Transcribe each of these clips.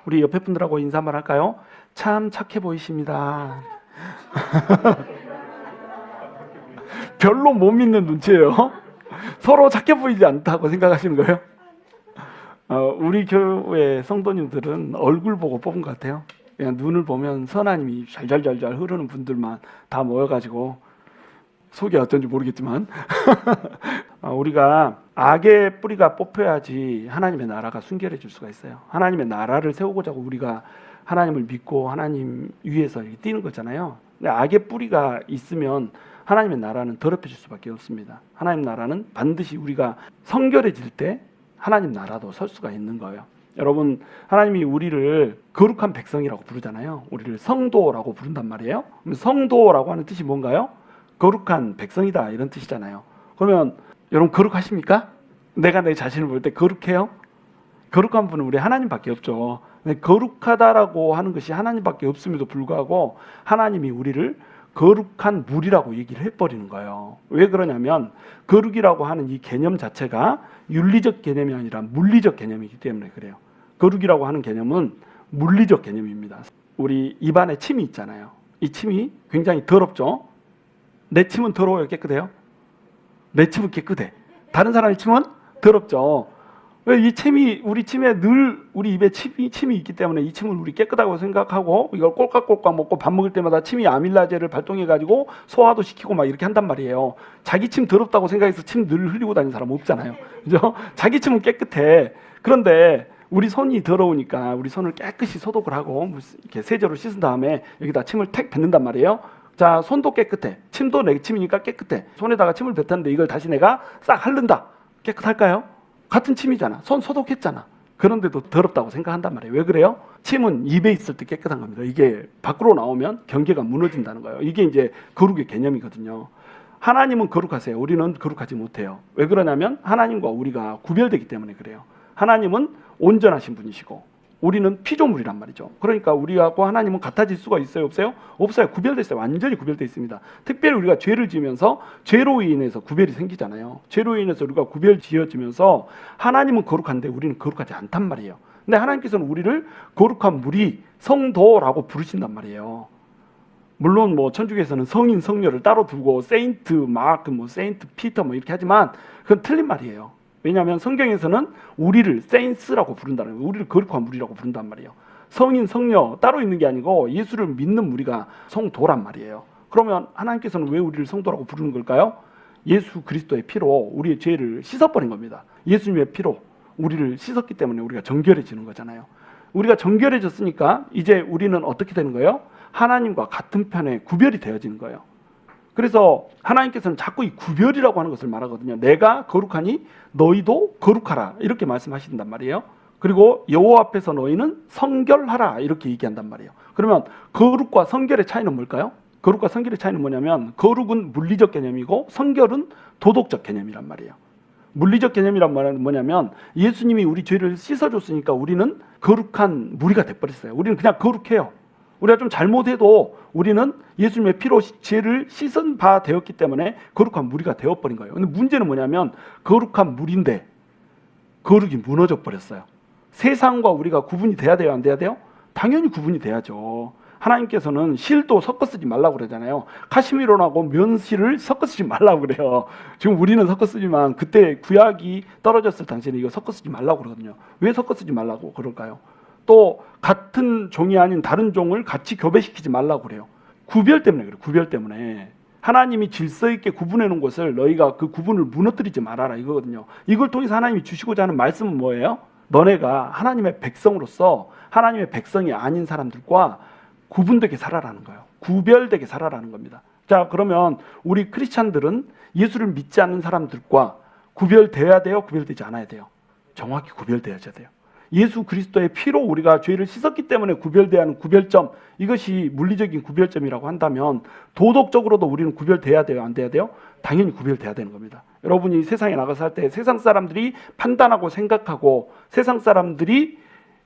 우리 옆에 분들하고 인사 한번 할까요? 참 착해 보이십니다. 별로 못 믿는 눈치예요. 서로 착해 보이지 않다고 생각하시는 거예요? 우리 교회 성도님들은 얼굴 보고 뽑은 것 같아요. 그냥 눈을 보면 선하님이 잘잘잘잘 흐르는 분들만 다 모여가지고 속이 어떤지 모르겠지만 우리가 악의 뿌리가 뽑혀야지 하나님의 나라가 순결해질 수가 있어요. 하나님의 나라를 세우고자 우리가 하나님을 믿고 하나님 위에서 이렇게 뛰는 거잖아요. 근데 악의 뿌리가 있으면 하나님의 나라는 더럽혀질 수밖에 없습니다. 하나님 나라는 반드시 우리가 성결해질 때 하나님 나라도 설 수가 있는 거예요. 여러분, 하나님이 우리를 거룩한 백성이라고 부르잖아요. 우리를 성도라고 부른단 말이에요. 성도라고 하는 뜻이 뭔가요? 거룩한 백성이다 이런 뜻이잖아요. 그러면 여러분 거룩하십니까? 내가 내 자신을 볼 때 거룩해요? 거룩한 분은 우리 하나님밖에 없죠. 거룩하다라고 하는 것이 하나님밖에 없음에도 불구하고 하나님이 우리를 거룩한 물이라고 얘기를 해버리는 거예요. 왜 그러냐면 거룩이라고 하는 이 개념 자체가 윤리적 개념이 아니라 물리적 개념이기 때문에 그래요. 거룩이라고 하는 개념은 물리적 개념입니다. 우리 입안에 침이 있잖아요. 이 침이 굉장히 더럽죠. 내 침은 더러워요? 깨끗해요? 내 침은 깨끗해. 다른 사람의 침은 더럽죠. 왜 이 침이 우리 침에 늘 우리 입에 침이 있기 때문에 이 침을 우리 깨끗하고 생각하고 이걸 꼴깍꼴깍 먹고 밥 먹을 때마다 침이 아밀라제를 발동해 가지고 소화도 시키고 막 이렇게 한단 말이에요. 자기 침 더럽다고 생각해서 침 늘 흘리고 다니는 사람 없잖아요. 그죠? 자기 침은 깨끗해. 그런데 우리 손이 더러우니까 우리 손을 깨끗이 소독을 하고 이렇게 세제로 씻은 다음에 여기다 침을 택 뱉는단 말이에요. 자, 손도 깨끗해. 침도 내 침이니까 깨끗해. 손에다가 침을 뱉었는데 이걸 다시 내가 싹 핥는다. 깨끗할까요? 같은 침이잖아. 손 소독했잖아. 그런데도 더럽다고 생각한단 말이에요. 왜 그래요? 침은 입에 있을 때 깨끗한 겁니다. 이게 밖으로 나오면 경계가 무너진다는 거예요. 이게 이제 거룩의 개념이거든요. 하나님은 거룩하세요. 우리는 거룩하지 못해요. 왜 그러냐면 하나님과 우리가 구별되기 때문에 그래요. 하나님은 온전하신 분이시고 우리는 피조물이란 말이죠. 그러니까 우리하고 하나님은 같아질 수가 있어요? 없어요? 없어요. 구별되어 있어요. 완전히 구별되어 있습니다. 특별히 우리가 죄를 지으면서 죄로 인해서 구별이 생기잖아요. 죄로 인해서 우리가 구별 지어지면서 하나님은 거룩한데 우리는 거룩하지 않단 말이에요. 근데 하나님께서는 우리를 거룩한 무리, 성도라고 부르신단 말이에요. 물론 뭐 천주교에서는 성인, 성녀를 따로 두고 세인트 마크, 세인트 피터 이렇게 하지만 그건 틀린 말이에요. 왜냐하면 성경에서는 우리를 세인스라고 부른다는 거예요. 우리를 거룩한 무리라고 부른단 말이에요. 성인, 성녀 따로 있는 게 아니고 예수를 믿는 무리가 성도란 말이에요. 그러면 하나님께서는 왜 우리를 성도라고 부르는 걸까요? 예수 그리스도의 피로 우리의 죄를 씻어버린 겁니다. 예수님의 피로 우리를 씻었기 때문에 우리가 정결해지는 거잖아요. 우리가 정결해졌으니까 이제 우리는 어떻게 되는 거예요? 하나님과 같은 편에 구별이 되어지는 거예요. 그래서 하나님께서는 자꾸 이 구별이라고 하는 것을 말하거든요. 내가 거룩하니 너희도 거룩하라 이렇게 말씀하신단 말이에요. 그리고 여호와 앞에서 너희는 성결하라 이렇게 얘기한단 말이에요. 그러면 거룩과 성결의 차이는 뭘까요? 거룩과 성결의 차이는 뭐냐면 거룩은 물리적 개념이고 성결은 도덕적 개념이란 말이에요. 물리적 개념이란 말은 뭐냐면 예수님이 우리 죄를 씻어줬으니까 우리는 거룩한 무리가 돼버렸어요. 우리는 그냥 거룩해요. 우리가 좀 잘못해도 우리는 예수님의 피로 죄를 씻은 바 되었기 때문에 거룩한 무리가 되어버린 거예요. 근데 문제는 뭐냐면 거룩한 무리인데 거룩이 무너져 버렸어요. 세상과 우리가 구분이 돼야 돼요? 안 돼야 돼요? 당연히 구분이 돼야죠. 하나님께서는 실도 섞어 쓰지 말라고 그러잖아요. 카시미로하고 면실을 섞어 쓰지 말라고 그래요. 지금 우리는 섞어 쓰지만 그때 구약이 떨어졌을 당시에는 이거 섞어 쓰지 말라고 그러거든요. 왜 섞어 쓰지 말라고 그럴까요? 또 같은 종이 아닌 다른 종을 같이 교배시키지 말라고 그래요. 구별 때문에 그래요. 구별 때문에. 하나님이 질서 있게 구분해 놓은 것을 너희가 그 구분을 무너뜨리지 말아라 이거거든요. 이걸 통해서 하나님이 주시고자 하는 말씀은 뭐예요? 너네가 하나님의 백성으로서 하나님의 백성이 아닌 사람들과 구분되게 살아라는 거예요. 구별되게 살아라는 겁니다. 자, 그러면 우리 크리스찬들은 예수를 믿지 않는 사람들과 구별되어야 돼요? 구별되지 않아야 돼요? 정확히 구별되어야 돼요. 예수 그리스도의 피로 우리가 죄를 씻었기 때문에 구별돼야 하는 구별점, 이것이 물리적인 구별점이라고 한다면 도덕적으로도 우리는 구별돼야 돼요? 안 돼야 돼요? 당연히 구별돼야 되는 겁니다. 여러분이 세상에 나가서 살 때 세상 사람들이 판단하고 생각하고 세상 사람들이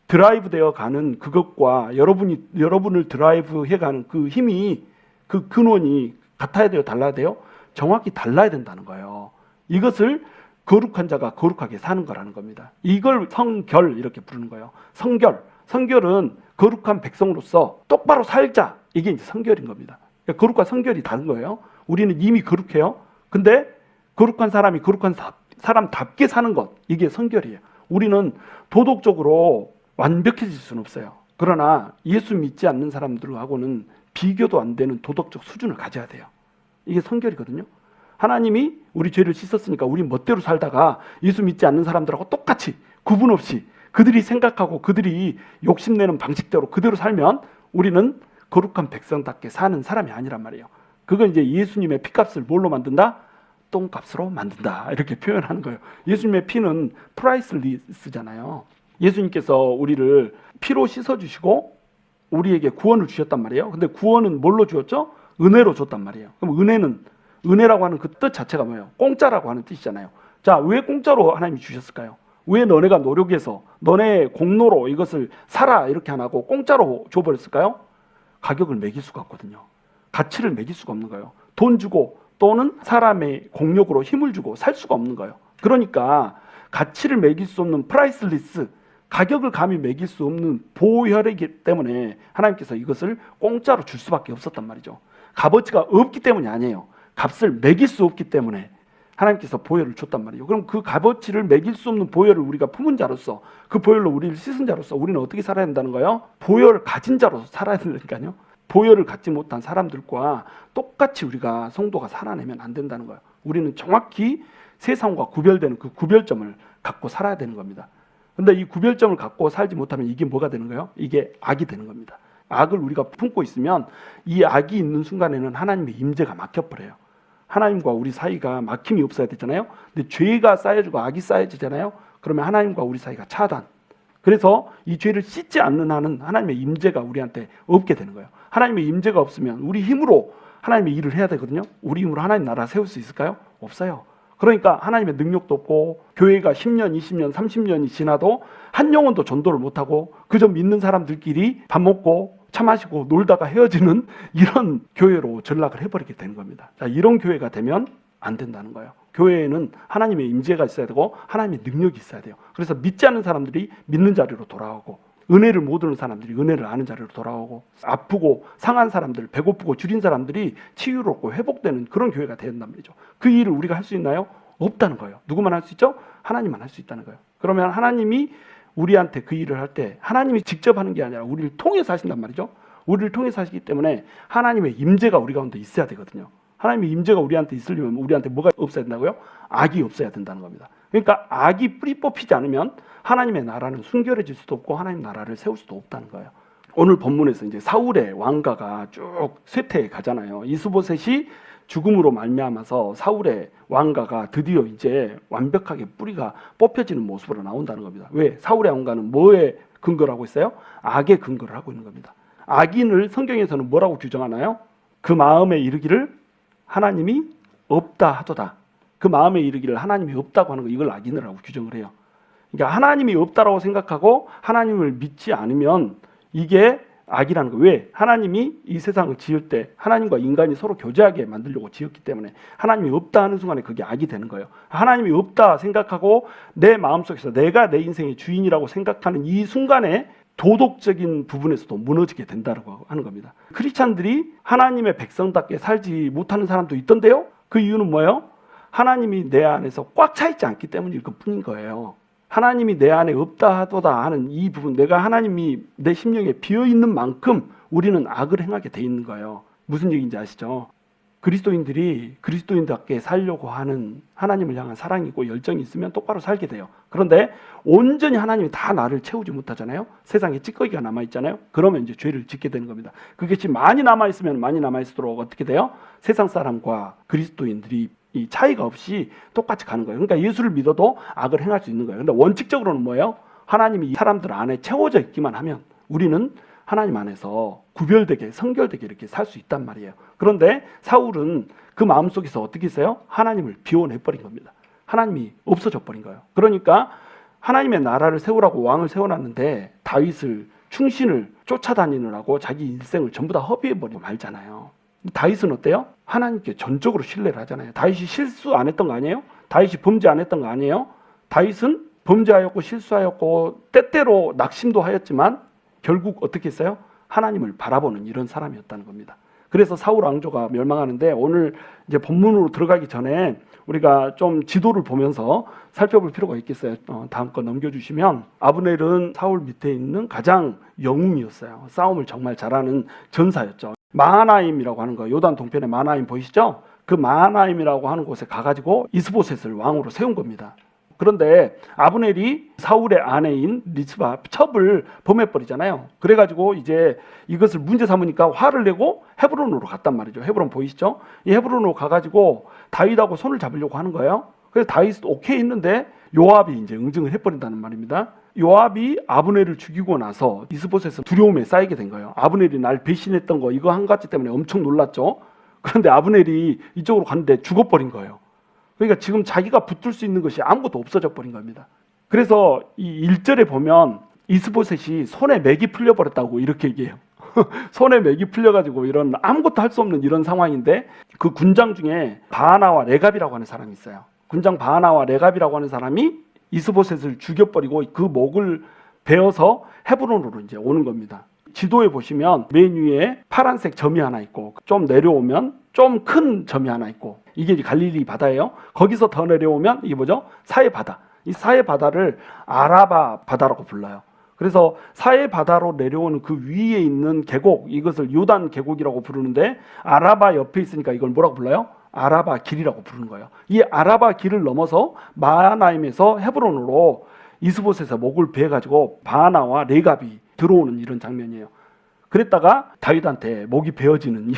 드라이브 되어 가는 그것과 여러분을 드라이브 해가는 그 힘이, 그 근원이 같아야 돼요? 달라야 돼요? 정확히 달라야 된다는 거예요. 이것을 거룩한 자가 거룩하게 사는 거라는 겁니다. 이걸 성결 이렇게 부르는 거예요. 성결. 성결은 거룩한 백성으로서 똑바로 살자. 이게 이제 성결인 겁니다. 그러니까 거룩과 성결이 다른 거예요. 우리는 이미 거룩해요. 근데 거룩한 사람이 거룩한 사람답게 사는 것, 이게 성결이에요. 우리는 도덕적으로 완벽해질 수는 없어요. 그러나 예수 믿지 않는 사람들하고는 비교도 안 되는 도덕적 수준을 가져야 돼요. 이게 성결이거든요. 하나님이 우리 죄를 씻었으니까 우리 멋대로 살다가 예수 믿지 않는 사람들하고 똑같이 구분 없이 그들이 생각하고 그들이 욕심내는 방식대로 그대로 살면 우리는 거룩한 백성답게 사는 사람이 아니란 말이에요. 그건 이제 예수님의 피값을 뭘로 만든다? 똥값으로 만든다. 이렇게 표현하는 거예요. 예수님의 피는 프라이슬리스잖아요. 예수님께서 우리를 피로 씻어주시고 우리에게 구원을 주셨단 말이에요. 근데 구원은 뭘로 주었죠? 은혜로 줬단 말이에요. 그럼 은혜라고 하는 그 뜻 자체가 뭐예요? 공짜라고 하는 뜻이잖아요. 자, 왜 공짜로 하나님이 주셨을까요? 왜 너네가 노력해서 너네 공로로 이것을 사라 이렇게 안 하고 공짜로 줘버렸을까요? 가격을 매길 수가 없거든요. 가치를 매길 수가 없는 거예요. 돈 주고 또는 사람의 공력으로 힘을 주고 살 수가 없는 거예요. 그러니까 가치를 매길 수 없는 프라이슬리스, 가격을 감히 매길 수 없는 보혈이기 때문에 하나님께서 이것을 공짜로 줄 수밖에 없었단 말이죠. 값어치가 없기 때문이 아니에요. 값을 매길 수 없기 때문에 하나님께서 보혈을 줬단 말이에요. 그럼 그 값어치를 매길 수 없는 보혈을 우리가 품은 자로서, 그 보혈로 우리를 씻은 자로서 우리는 어떻게 살아야 된다는 거예요? 보혈을 가진 자로서 살아야 된다니까요. 보혈을 갖지 못한 사람들과 똑같이 우리가 성도가 살아내면 안 된다는 거예요. 우리는 정확히 세상과 구별되는 그 구별점을 갖고 살아야 되는 겁니다. 근데 이 구별점을 갖고 살지 못하면 이게 뭐가 되는 거예요? 이게 악이 되는 겁니다. 악을 우리가 품고 있으면 이 악이 있는 순간에는 하나님의 임재가 막혀버려요. 하나님과 우리 사이가 막힘이 없어야 되잖아요. 근데 죄가 쌓여지고 악이 쌓여지잖아요. 그러면 하나님과 우리 사이가 차단. 그래서 이 죄를 씻지 않는 한은 하나님의 임재가 우리한테 없게 되는 거예요. 하나님의 임재가 없으면 우리 힘으로 하나님의 일을 해야 되거든요. 우리 힘으로 하나님 나라 세울 수 있을까요? 없어요. 그러니까 하나님의 능력도 없고 교회가 10년, 20년, 30년이 지나도 한 영혼도 전도를 못하고 그저 믿는 사람들끼리 밥 먹고 차 마시고 놀다가 헤어지는 이런 교회로 전락을 해버리게 되는 겁니다. 자, 이런 교회가 되면 안 된다는 거예요. 교회에는 하나님의 임재가 있어야 되고 하나님의 능력이 있어야 돼요. 그래서 믿지 않는 사람들이 믿는 자리로 돌아오고 은혜를 못 얻는 사람들이 은혜를 아는 자리로 돌아오고 아프고 상한 사람들, 배고프고 줄인 사람들이 치유를 얻고 회복되는 그런 교회가 된단 말이죠. 그 일을 우리가 할 수 있나요? 없다는 거예요. 누구만 할 수 있죠? 하나님만 할 수 있다는 거예요. 그러면 하나님이 우리한테 그 일을 할 때 하나님이 직접 하는 게 아니라 우리를 통해서 하신단 말이죠. 우리를 통해서 하시기 때문에 하나님의 임재가 우리 가운데 있어야 되거든요. 하나님의 임재가 우리한테 있으려면 우리한테 뭐가 없어야 된다고요? 악이 없어야 된다는 겁니다. 그러니까 악이 뿌리 뽑히지 않으면 하나님의 나라는 순결해질 수도 없고 하나님 나라를 세울 수도 없다는 거예요. 오늘 본문에서 이제 사울의 왕가가 쭉 쇠퇴해 가잖아요. 이스보셋이 죽음으로 말미암아서 사울의 왕가가 드디어 이제 완벽하게 뿌리가 뽑혀지는 모습으로 나온다는 겁니다. 왜? 사울의 왕가는 뭐에 근거를 하고 있어요? 악에 근거를 하고 있는 겁니다. 악인을 성경에서는 뭐라고 규정하나요? 그 마음에 이르기를 하나님이 없다 하도다. 그 마음에 이르기를 하나님이 없다고 하는 거, 이걸 악인이라고 규정을 해요. 그러니까 하나님이 없다라고 생각하고 하나님을 믿지 않으면 이게 악이라는 거예요. 왜? 하나님이 이 세상을 지을 때 하나님과 인간이 서로 교제하게 만들려고 지었기 때문에 하나님이 없다 하는 순간에 그게 악이 되는 거예요. 하나님이 없다 생각하고 내 마음속에서 내가 내 인생의 주인이라고 생각하는 이 순간에 도덕적인 부분에서도 무너지게 된다고 하는 겁니다. 크리스찬들이 하나님의 백성답게 살지 못하는 사람도 있던데요. 그 이유는 뭐예요? 하나님이 내 안에서 꽉 차 있지 않기 때문일 뿐인 거예요. 하나님이 내 안에 없다 하도다 하는 이 부분, 내가 하나님이 내 심령에 비어있는 만큼 우리는 악을 행하게 돼 있는 거예요. 무슨 얘기인지 아시죠? 그리스도인들이 그리스도인답게 살려고 하는 하나님을 향한 사랑이 있고 열정이 있으면 똑바로 살게 돼요. 그런데 온전히 하나님이 다 나를 채우지 못하잖아요. 세상에 찌꺼기가 남아있잖아요. 그러면 이제 죄를 짓게 되는 겁니다. 그것이 많이 남아있으면 많이 남아있도록 어떻게 돼요? 세상 사람과 그리스도인들이 이 차이가 없이 똑같이 가는 거예요. 그러니까 예수를 믿어도 악을 행할 수 있는 거예요. 근데 원칙적으로는 뭐예요? 하나님이 이 사람들 안에 채워져 있기만 하면 우리는 하나님 안에서 구별되게 성결되게 이렇게 살 수 있단 말이에요. 그런데 사울은 그 마음속에서 어떻게 했어요? 하나님을 비워내버린 겁니다. 하나님이 없어져 버린 거예요. 그러니까 하나님의 나라를 세우라고 왕을 세워놨는데 다윗을 충신을 쫓아다니느라고 자기 인생을 전부 다 허비해버리고 말잖아요. 다윗은 어때요? 하나님께 전적으로 신뢰를 하잖아요. 다윗이 실수 안 했던 거 아니에요? 다윗이 범죄 안 했던 거 아니에요? 다윗은 범죄하였고 실수하였고 때때로 낙심도 하였지만 결국 어떻게 했어요? 하나님을 바라보는 이런 사람이었다는 겁니다. 그래서 사울 왕조가 멸망하는데 오늘 이제 본문으로 들어가기 전에 우리가 좀 지도를 보면서 살펴볼 필요가 있겠어요. 다음 거 넘겨주시면 아브넬은 사울 밑에 있는 가장 영웅이었어요. 싸움을 정말 잘하는 전사였죠. 마하나임이라고 하는 거, 요단 동편에 마하나임 보이시죠? 그 마하나임이라고 하는 곳에 가가지고 이스보셋을 왕으로 세운 겁니다. 그런데 아브넬이 사울의 아내인 리스바 첩을 범해버리잖아요. 그래가지고 이제 이것을 문제 삼으니까 화를 내고 헤브론으로 갔단 말이죠. 헤브론 보이시죠? 이 헤브론으로 가가지고 다윗하고 손을 잡으려고 하는 거예요. 그래서 다윗도 오케이 했는데 요압이 이제 응징을 해버린다는 말입니다. 요압이 아브넬을 죽이고 나서 이스보셋은 두려움에 쌓이게 된 거예요. 아브넬이 날 배신했던 거 이거 한 가지 때문에 엄청 놀랐죠. 그런데 아브넬이 이쪽으로 갔는데 죽어버린 거예요. 그러니까 지금 자기가 붙을 수 있는 것이 아무것도 없어져 버린 겁니다. 그래서 이 1절에 보면 이스보셋이 손에 맥이 풀려버렸다고 이렇게 얘기해요. 손에 맥이 풀려가지고 이런 아무것도 할 수 없는 이런 상황인데 그 군장 중에 바하나와 레갑이라고 하는 사람이 있어요. 군장 바하나와 레갑이라고 하는 사람이 이스보셋을 죽여버리고 그 목을 베어서 헤브론으로 이제 오는 겁니다. 지도에 보시면 맨 위에 파란색 점이 하나 있고 좀 내려오면 좀 큰 점이 하나 있고 이게 갈릴리 바다예요. 거기서 더 내려오면 이게 뭐죠? 사해 바다. 이 사해 바다를 아라바 바다라고 불러요. 그래서 사해 바다로 내려오는 그 위에 있는 계곡 이것을 요단 계곡이라고 부르는데 아라바 옆에 있으니까 이걸 뭐라고 불러요? 아라바 길이라고 부르는 거예요. 이 아라바 길을 넘어서 마하나임에서 헤브론으로 이스보셋의 목을 베어가지고 바하나와 레갑이 들어오는 이런 장면이에요. 그랬다가 다윗한테 목이 베어지는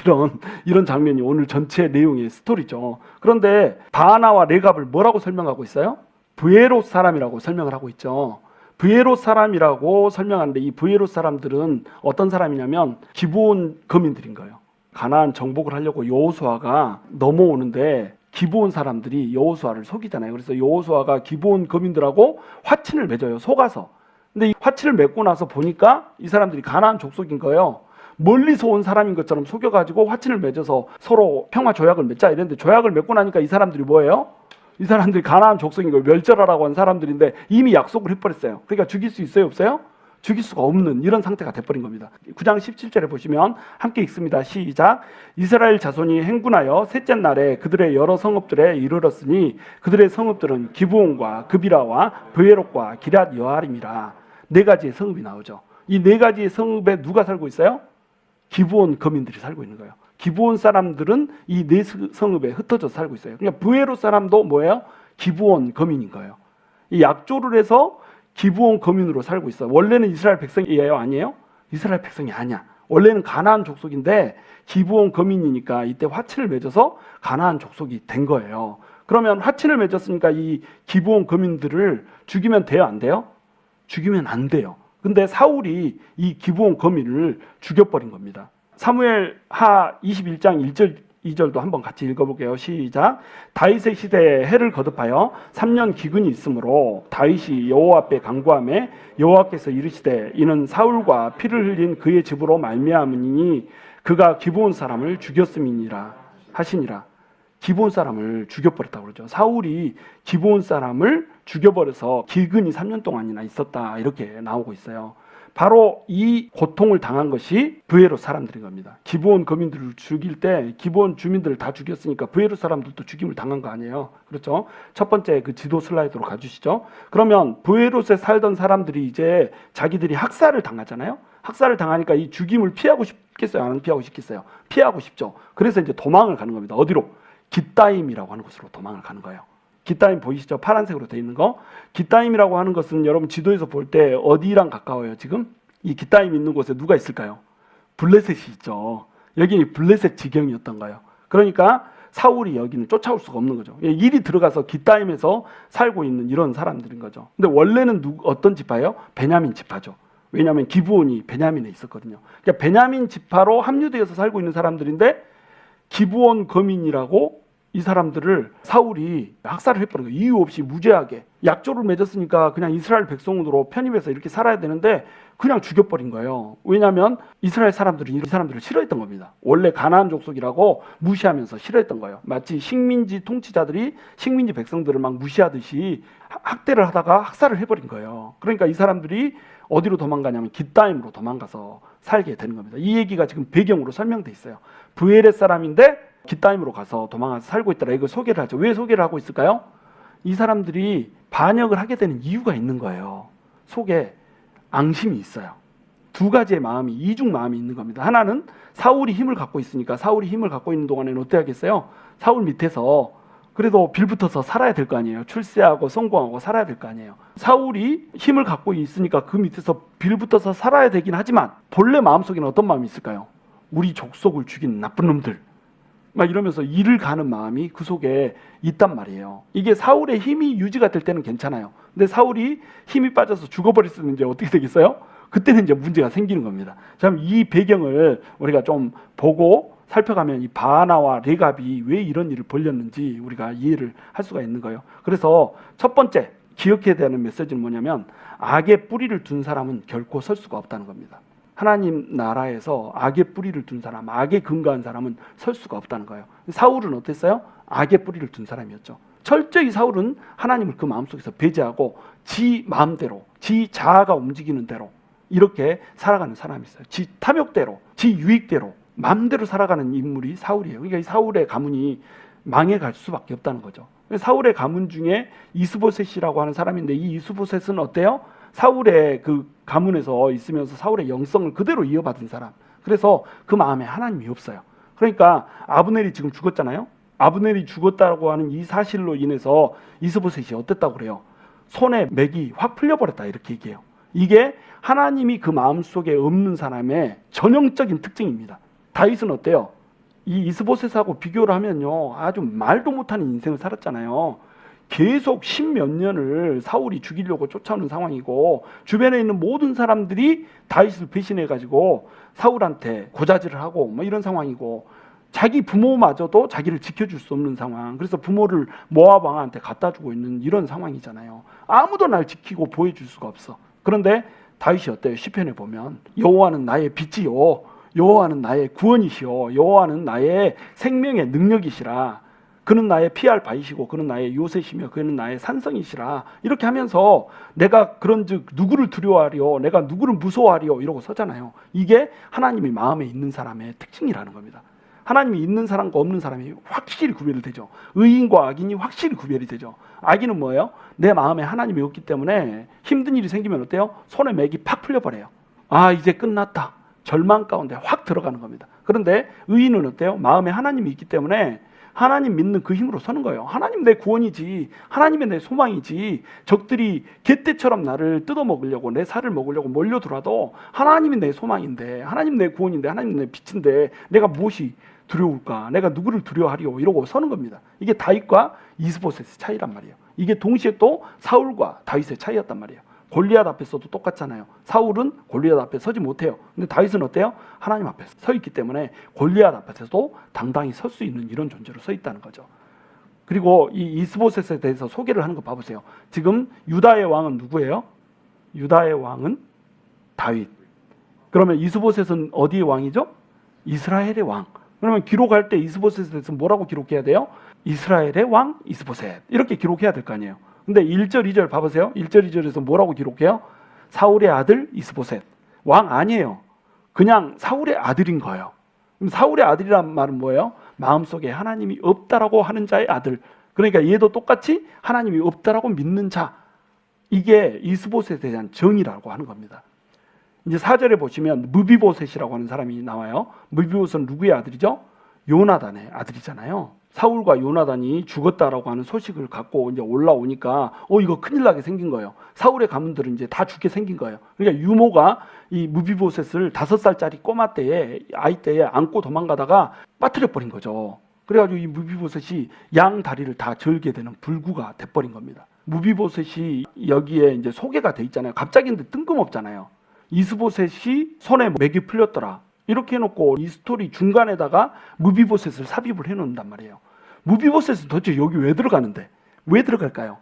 이런 장면이 오늘 전체 내용의 스토리죠. 그런데 바하나와 레갑을 뭐라고 설명하고 있어요? 브에롯 사람이라고 설명을 하고 있죠. 브에롯 사람이라고 설명하는데 이 브에롯 사람들은 어떤 사람이냐면 기브온 거민들인 거예요. 가나안 정복을 하려고 여호수아가 넘어오는데 기브온 사람들이 여호수아를 속이잖아요. 그래서 여호수아가 기브온 거민들하고 화친을 맺어요. 속아서. 근데 이 화친을 맺고 나서 보니까 이 사람들이 가나안 족속인 거예요. 멀리서 온 사람인 것처럼 속여가지고 화친을 맺어서 서로 평화 조약을 맺자 이랬는데 조약을 맺고 나니까 이 사람들이 뭐예요? 이 사람들이 가나안 족속인 걸 멸절하라고 한 사람들인데 이미 약속을 해버렸어요. 그러니까 죽일 수 있어요? 없어요? 죽일 수가 없는 이런 상태가 돼버린 겁니다. 9장 17절에 보시면 함께 읽습니다. 시작. 이스라엘 자손이 행군하여 셋째 날에 그들의 여러 성읍들에 이르렀으니 그들의 성읍들은 기브온과 그비라와 브에롯과 기럇 여아림이라. 네 가지의 성읍이 나오죠. 이 네 가지의 성읍에 누가 살고 있어요? 기브온 거민들이 살고 있는 거예요. 기브온 사람들은 이 네 성읍에 흩어져서 살고 있어요. 그러니까 브에롯 사람도 뭐예요? 기브온 거민인 거예요. 이 약조를 해서 기브온 거민으로 살고 있어요. 원래는 이스라엘 백성이에요? 아니에요? 이스라엘 백성이 아니야. 원래는 가나안 족속인데 기브온 거민이니까 이때 화친을 맺어서 가나안 족속이 된 거예요. 그러면 화친을 맺었으니까 이 기브온 거민들을 죽이면 돼요? 안 돼요? 죽이면 안 돼요. 근데 사울이 이 기브온 거민을 죽여버린 겁니다. 사무엘 하 21장 1절 2절도 한번 같이 읽어볼게요. 시작. 다윗의 시대에 해를 거듭하여 3년 기근이 있으므로 다윗이 여호와 앞에 간구하매 여호와께서 이르시되 이는 사울과 피를 흘린 그의 집으로 말미암으니 그가 기브온 사람을 죽였음이니라 하시니라. 기브온 사람을 죽여버렸다고 그러죠. 사울이 기브온 사람을 죽여버려서 기근이 3년 동안이나 있었다 이렇게 나오고 있어요. 바로 이 고통을 당한 것이 브에롯 사람들인 겁니다. 기브온 거민들을 죽일 때 기브온 주민들을 다 죽였으니까 브에롯 사람들도 죽임을 당한 거 아니에요. 그렇죠? 첫 번째 그 지도 슬라이드로 가주시죠. 그러면 브에롯에 살던 사람들이 이제 자기들이 학살을 당하잖아요. 학살을 당하니까 이 죽임을 피하고 싶겠어요? 안 피하고 싶겠어요? 피하고 싶죠. 그래서 이제 도망을 가는 겁니다. 어디로? 깃다임이라고 하는 곳으로 도망을 가는 거예요. 깃다임 보이시죠? 파란색으로 되어 있는 거. 깃다임이라고 하는 것은 여러분 지도에서 볼 때 어디랑 가까워요? 지금 이 깃다임 있는 곳에 누가 있을까요? 블레셋이 있죠. 여기 블레셋 지경이었던 거예요. 그러니까 사울이 여기는 쫓아올 수가 없는 거죠. 일이 들어가서 깃다임에서 살고 있는 이런 사람들인 거죠. 근데 원래는 어떤 지파예요? 베냐민 지파죠. 왜냐하면 기브온이 베냐민에 있었거든요. 그러니까 베냐민 지파로 합류되어서 살고 있는 사람들인데 기브온 거민이라고 이 사람들을 사울이 학살을 해버린 거예요. 이유 없이 무죄하게. 약조를 맺었으니까 그냥 이스라엘 백성으로 편입해서 이렇게 살아야 되는데 그냥 죽여버린 거예요. 왜냐하면 이스라엘 사람들이 이 사람들을 싫어했던 겁니다. 원래 가나안 족속이라고 무시하면서 싫어했던 거예요. 마치 식민지 통치자들이 식민지 백성들을 막 무시하듯이 학대를 하다가 학살을 해버린 거예요. 그러니까 이 사람들이 어디로 도망가냐면 깃다임으로 도망가서 살게 되는 겁니다. 이 얘기가 지금 배경으로 설명돼 있어요. 브엘의 사람인데 깃다임으로 가서 도망가서 살고 있더라. 이걸 소개를 하죠. 왜 소개를 하고 있을까요? 이 사람들이 반역을 하게 되는 이유가 있는 거예요. 속에 앙심이 있어요. 두 가지의 마음이, 이중 마음이 있는 겁니다. 하나는 사울이 힘을 갖고 있으니까 사울이 힘을 갖고 있는 동안에는 어떻게 하겠어요? 사울 밑에서 그래도 빌붙어서 살아야 될 거 아니에요. 출세하고 성공하고 살아야 될 거 아니에요. 사울이 힘을 갖고 있으니까 그 밑에서 빌붙어서 살아야 되긴 하지만 본래 마음속에는 어떤 마음이 있을까요? 우리 족속을 죽인 나쁜 놈들. 막 이러면서 일을 가는 마음이 그 속에 있단 말이에요. 이게 사울의 힘이 유지가 될 때는 괜찮아요. 근데 사울이 힘이 빠져서 죽어버렸으면 이제 어떻게 되겠어요? 그때는 이제 문제가 생기는 겁니다. 자, 이 배경을 우리가 좀 보고 살펴가면 이 바나와 레갑이 왜 이런 일을 벌였는지 우리가 이해를 할 수가 있는 거예요. 그래서 첫 번째 기억해야 되는 메시지는 뭐냐면 악의 뿌리를 둔 사람은 결코 설 수가 없다는 겁니다. 하나님 나라에서 악의 뿌리를 둔 사람, 악에 근거한 사람은 설 수가 없다는 거예요. 사울은 어땠어요? 악의 뿌리를 둔 사람이었죠. 철저히 사울은 하나님을 그 마음속에서 배제하고 지 마음대로, 지 자아가 움직이는 대로 이렇게 살아가는 사람이 있어요. 지 탐욕대로, 지 유익대로 마음대로 살아가는 인물이 사울이에요. 그러니까 이 사울의 가문이 망해갈 수밖에 없다는 거죠. 사울의 가문 중에 이스보셋이라고 하는 사람인데 이 이스보셋은 어때요? 사울의 그 가문에서 있으면서 사울의 영성을 그대로 이어받은 사람. 그래서 그 마음에 하나님이 없어요. 그러니까 아브넬이 지금 죽었잖아요. 아브넬이 죽었다고 하는 이 사실로 인해서 이스보셋이 어땠다고 그래요? 손에 맥이 확 풀려버렸다 이렇게 얘기해요. 이게 하나님이 그 마음속에 없는 사람의 전형적인 특징입니다. 다윗은 어때요? 이 이스보셋하고 비교를 하면요 아주 말도 못하는 인생을 살았잖아요. 계속 10몇 년을 사울이 죽이려고 쫓아오는 상황이고 주변에 있는 모든 사람들이 다윗을 배신해가지고 사울한테 고자질을 하고 뭐 이런 상황이고 자기 부모마저도 자기를 지켜줄 수 없는 상황. 그래서 부모를 모압 왕한테 갖다 주고 있는 이런 상황이잖아요. 아무도 날 지키고 보호해줄 수가 없어. 그런데 다윗이 어때요? 시편에 보면 여호와는 나의 빛이요 여호와는 나의 구원이시요 여호와는 나의 생명의 능력이시라. 그는 나의 피할 바이시고 그는 나의 요새시며 그는 나의 산성이시라. 이렇게 하면서 내가 그런즉 누구를 두려워하리요 내가 누구를 무서워하리요 이러고 서잖아요. 이게 하나님이 마음에 있는 사람의 특징이라는 겁니다. 하나님이 있는 사람과 없는 사람이 확실히 구별이 되죠. 의인과 악인이 확실히 구별이 되죠. 악인은 뭐예요? 내 마음에 하나님이 없기 때문에 힘든 일이 생기면 어때요? 손에 맥이 팍 풀려버려요. 아 이제 끝났다. 절망 가운데 확 들어가는 겁니다. 그런데 의인은 어때요? 마음에 하나님이 있기 때문에 하나님 믿는 그 힘으로 서는 거예요. 하나님 내 구원이지, 하나님의 내 소망이지. 적들이 개떼처럼 나를 뜯어먹으려고 내 살을 먹으려고 몰려들어도 하나님이 내 소망인데, 하나님 내 구원인데, 하나님 내 빛인데 내가 무엇이 두려울까? 내가 누구를 두려워하리요? 이러고 서는 겁니다. 이게 다윗과 이스보셋의 차이란 말이에요. 이게 동시에 또 사울과 다윗의 차이였단 말이에요. 골리앗 앞에서도 똑같잖아요. 사울은 골리앗 앞에 서지 못해요. 근데 다윗은 어때요? 하나님 앞에 서 있기 때문에 골리앗 앞에서도 당당히 설 수 있는 이런 존재로 서 있다는 거죠. 그리고 이 이스보셋에 대해서 소개를 하는 거 봐보세요. 지금 유다의 왕은 누구예요? 유다의 왕은 다윗. 그러면 이스보셋은 어디의 왕이죠? 이스라엘의 왕. 그러면 기록할 때 이스보셋에 대해서 뭐라고 기록해야 돼요? 이스라엘의 왕 이스보셋. 이렇게 기록해야 될 거 아니에요. 근데 1절, 2절 봐보세요. 1절, 2절에서 뭐라고 기록해요? 사울의 아들 이스보셋. 왕 아니에요. 그냥 사울의 아들인 거예요. 그럼 사울의 아들이란 말은 뭐예요? 마음속에 하나님이 없다라고 하는 자의 아들. 그러니까 얘도 똑같이 하나님이 없다라고 믿는 자. 이게 이스보셋에 대한 정의라고 하는 겁니다. 이제 4절에 보시면 무비보셋이라고 하는 사람이 나와요. 무비보셋은 누구의 아들이죠? 요나단의 아들이잖아요. 사울과 요나단이 죽었다라고 하는 소식을 갖고 이제 올라오니까 이거 큰일 나게 생긴 거예요. 사울의 가문들은 이제 다 죽게 생긴 거예요. 그러니까 유모가 이 무비보셋을 5살짜리 꼬마 때에 아이 때에 안고 도망가다가 빠뜨려 버린 거죠. 그래가지고 이 무비보셋이 양 다리를 다 절게 되는 불구가 돼버린 겁니다. 무비보셋이 여기에 이제 소개가 돼 있잖아요. 갑자기인데 뜬금없잖아요. 이스보셋이 손에 맥이 풀렸더라. 이렇게 해놓고 이 스토리 중간에다가 무비보셋을 삽입을 해놓는단 말이에요. 무비보셋은 도대체 여기 왜 들어가는데? 왜 들어갈까요?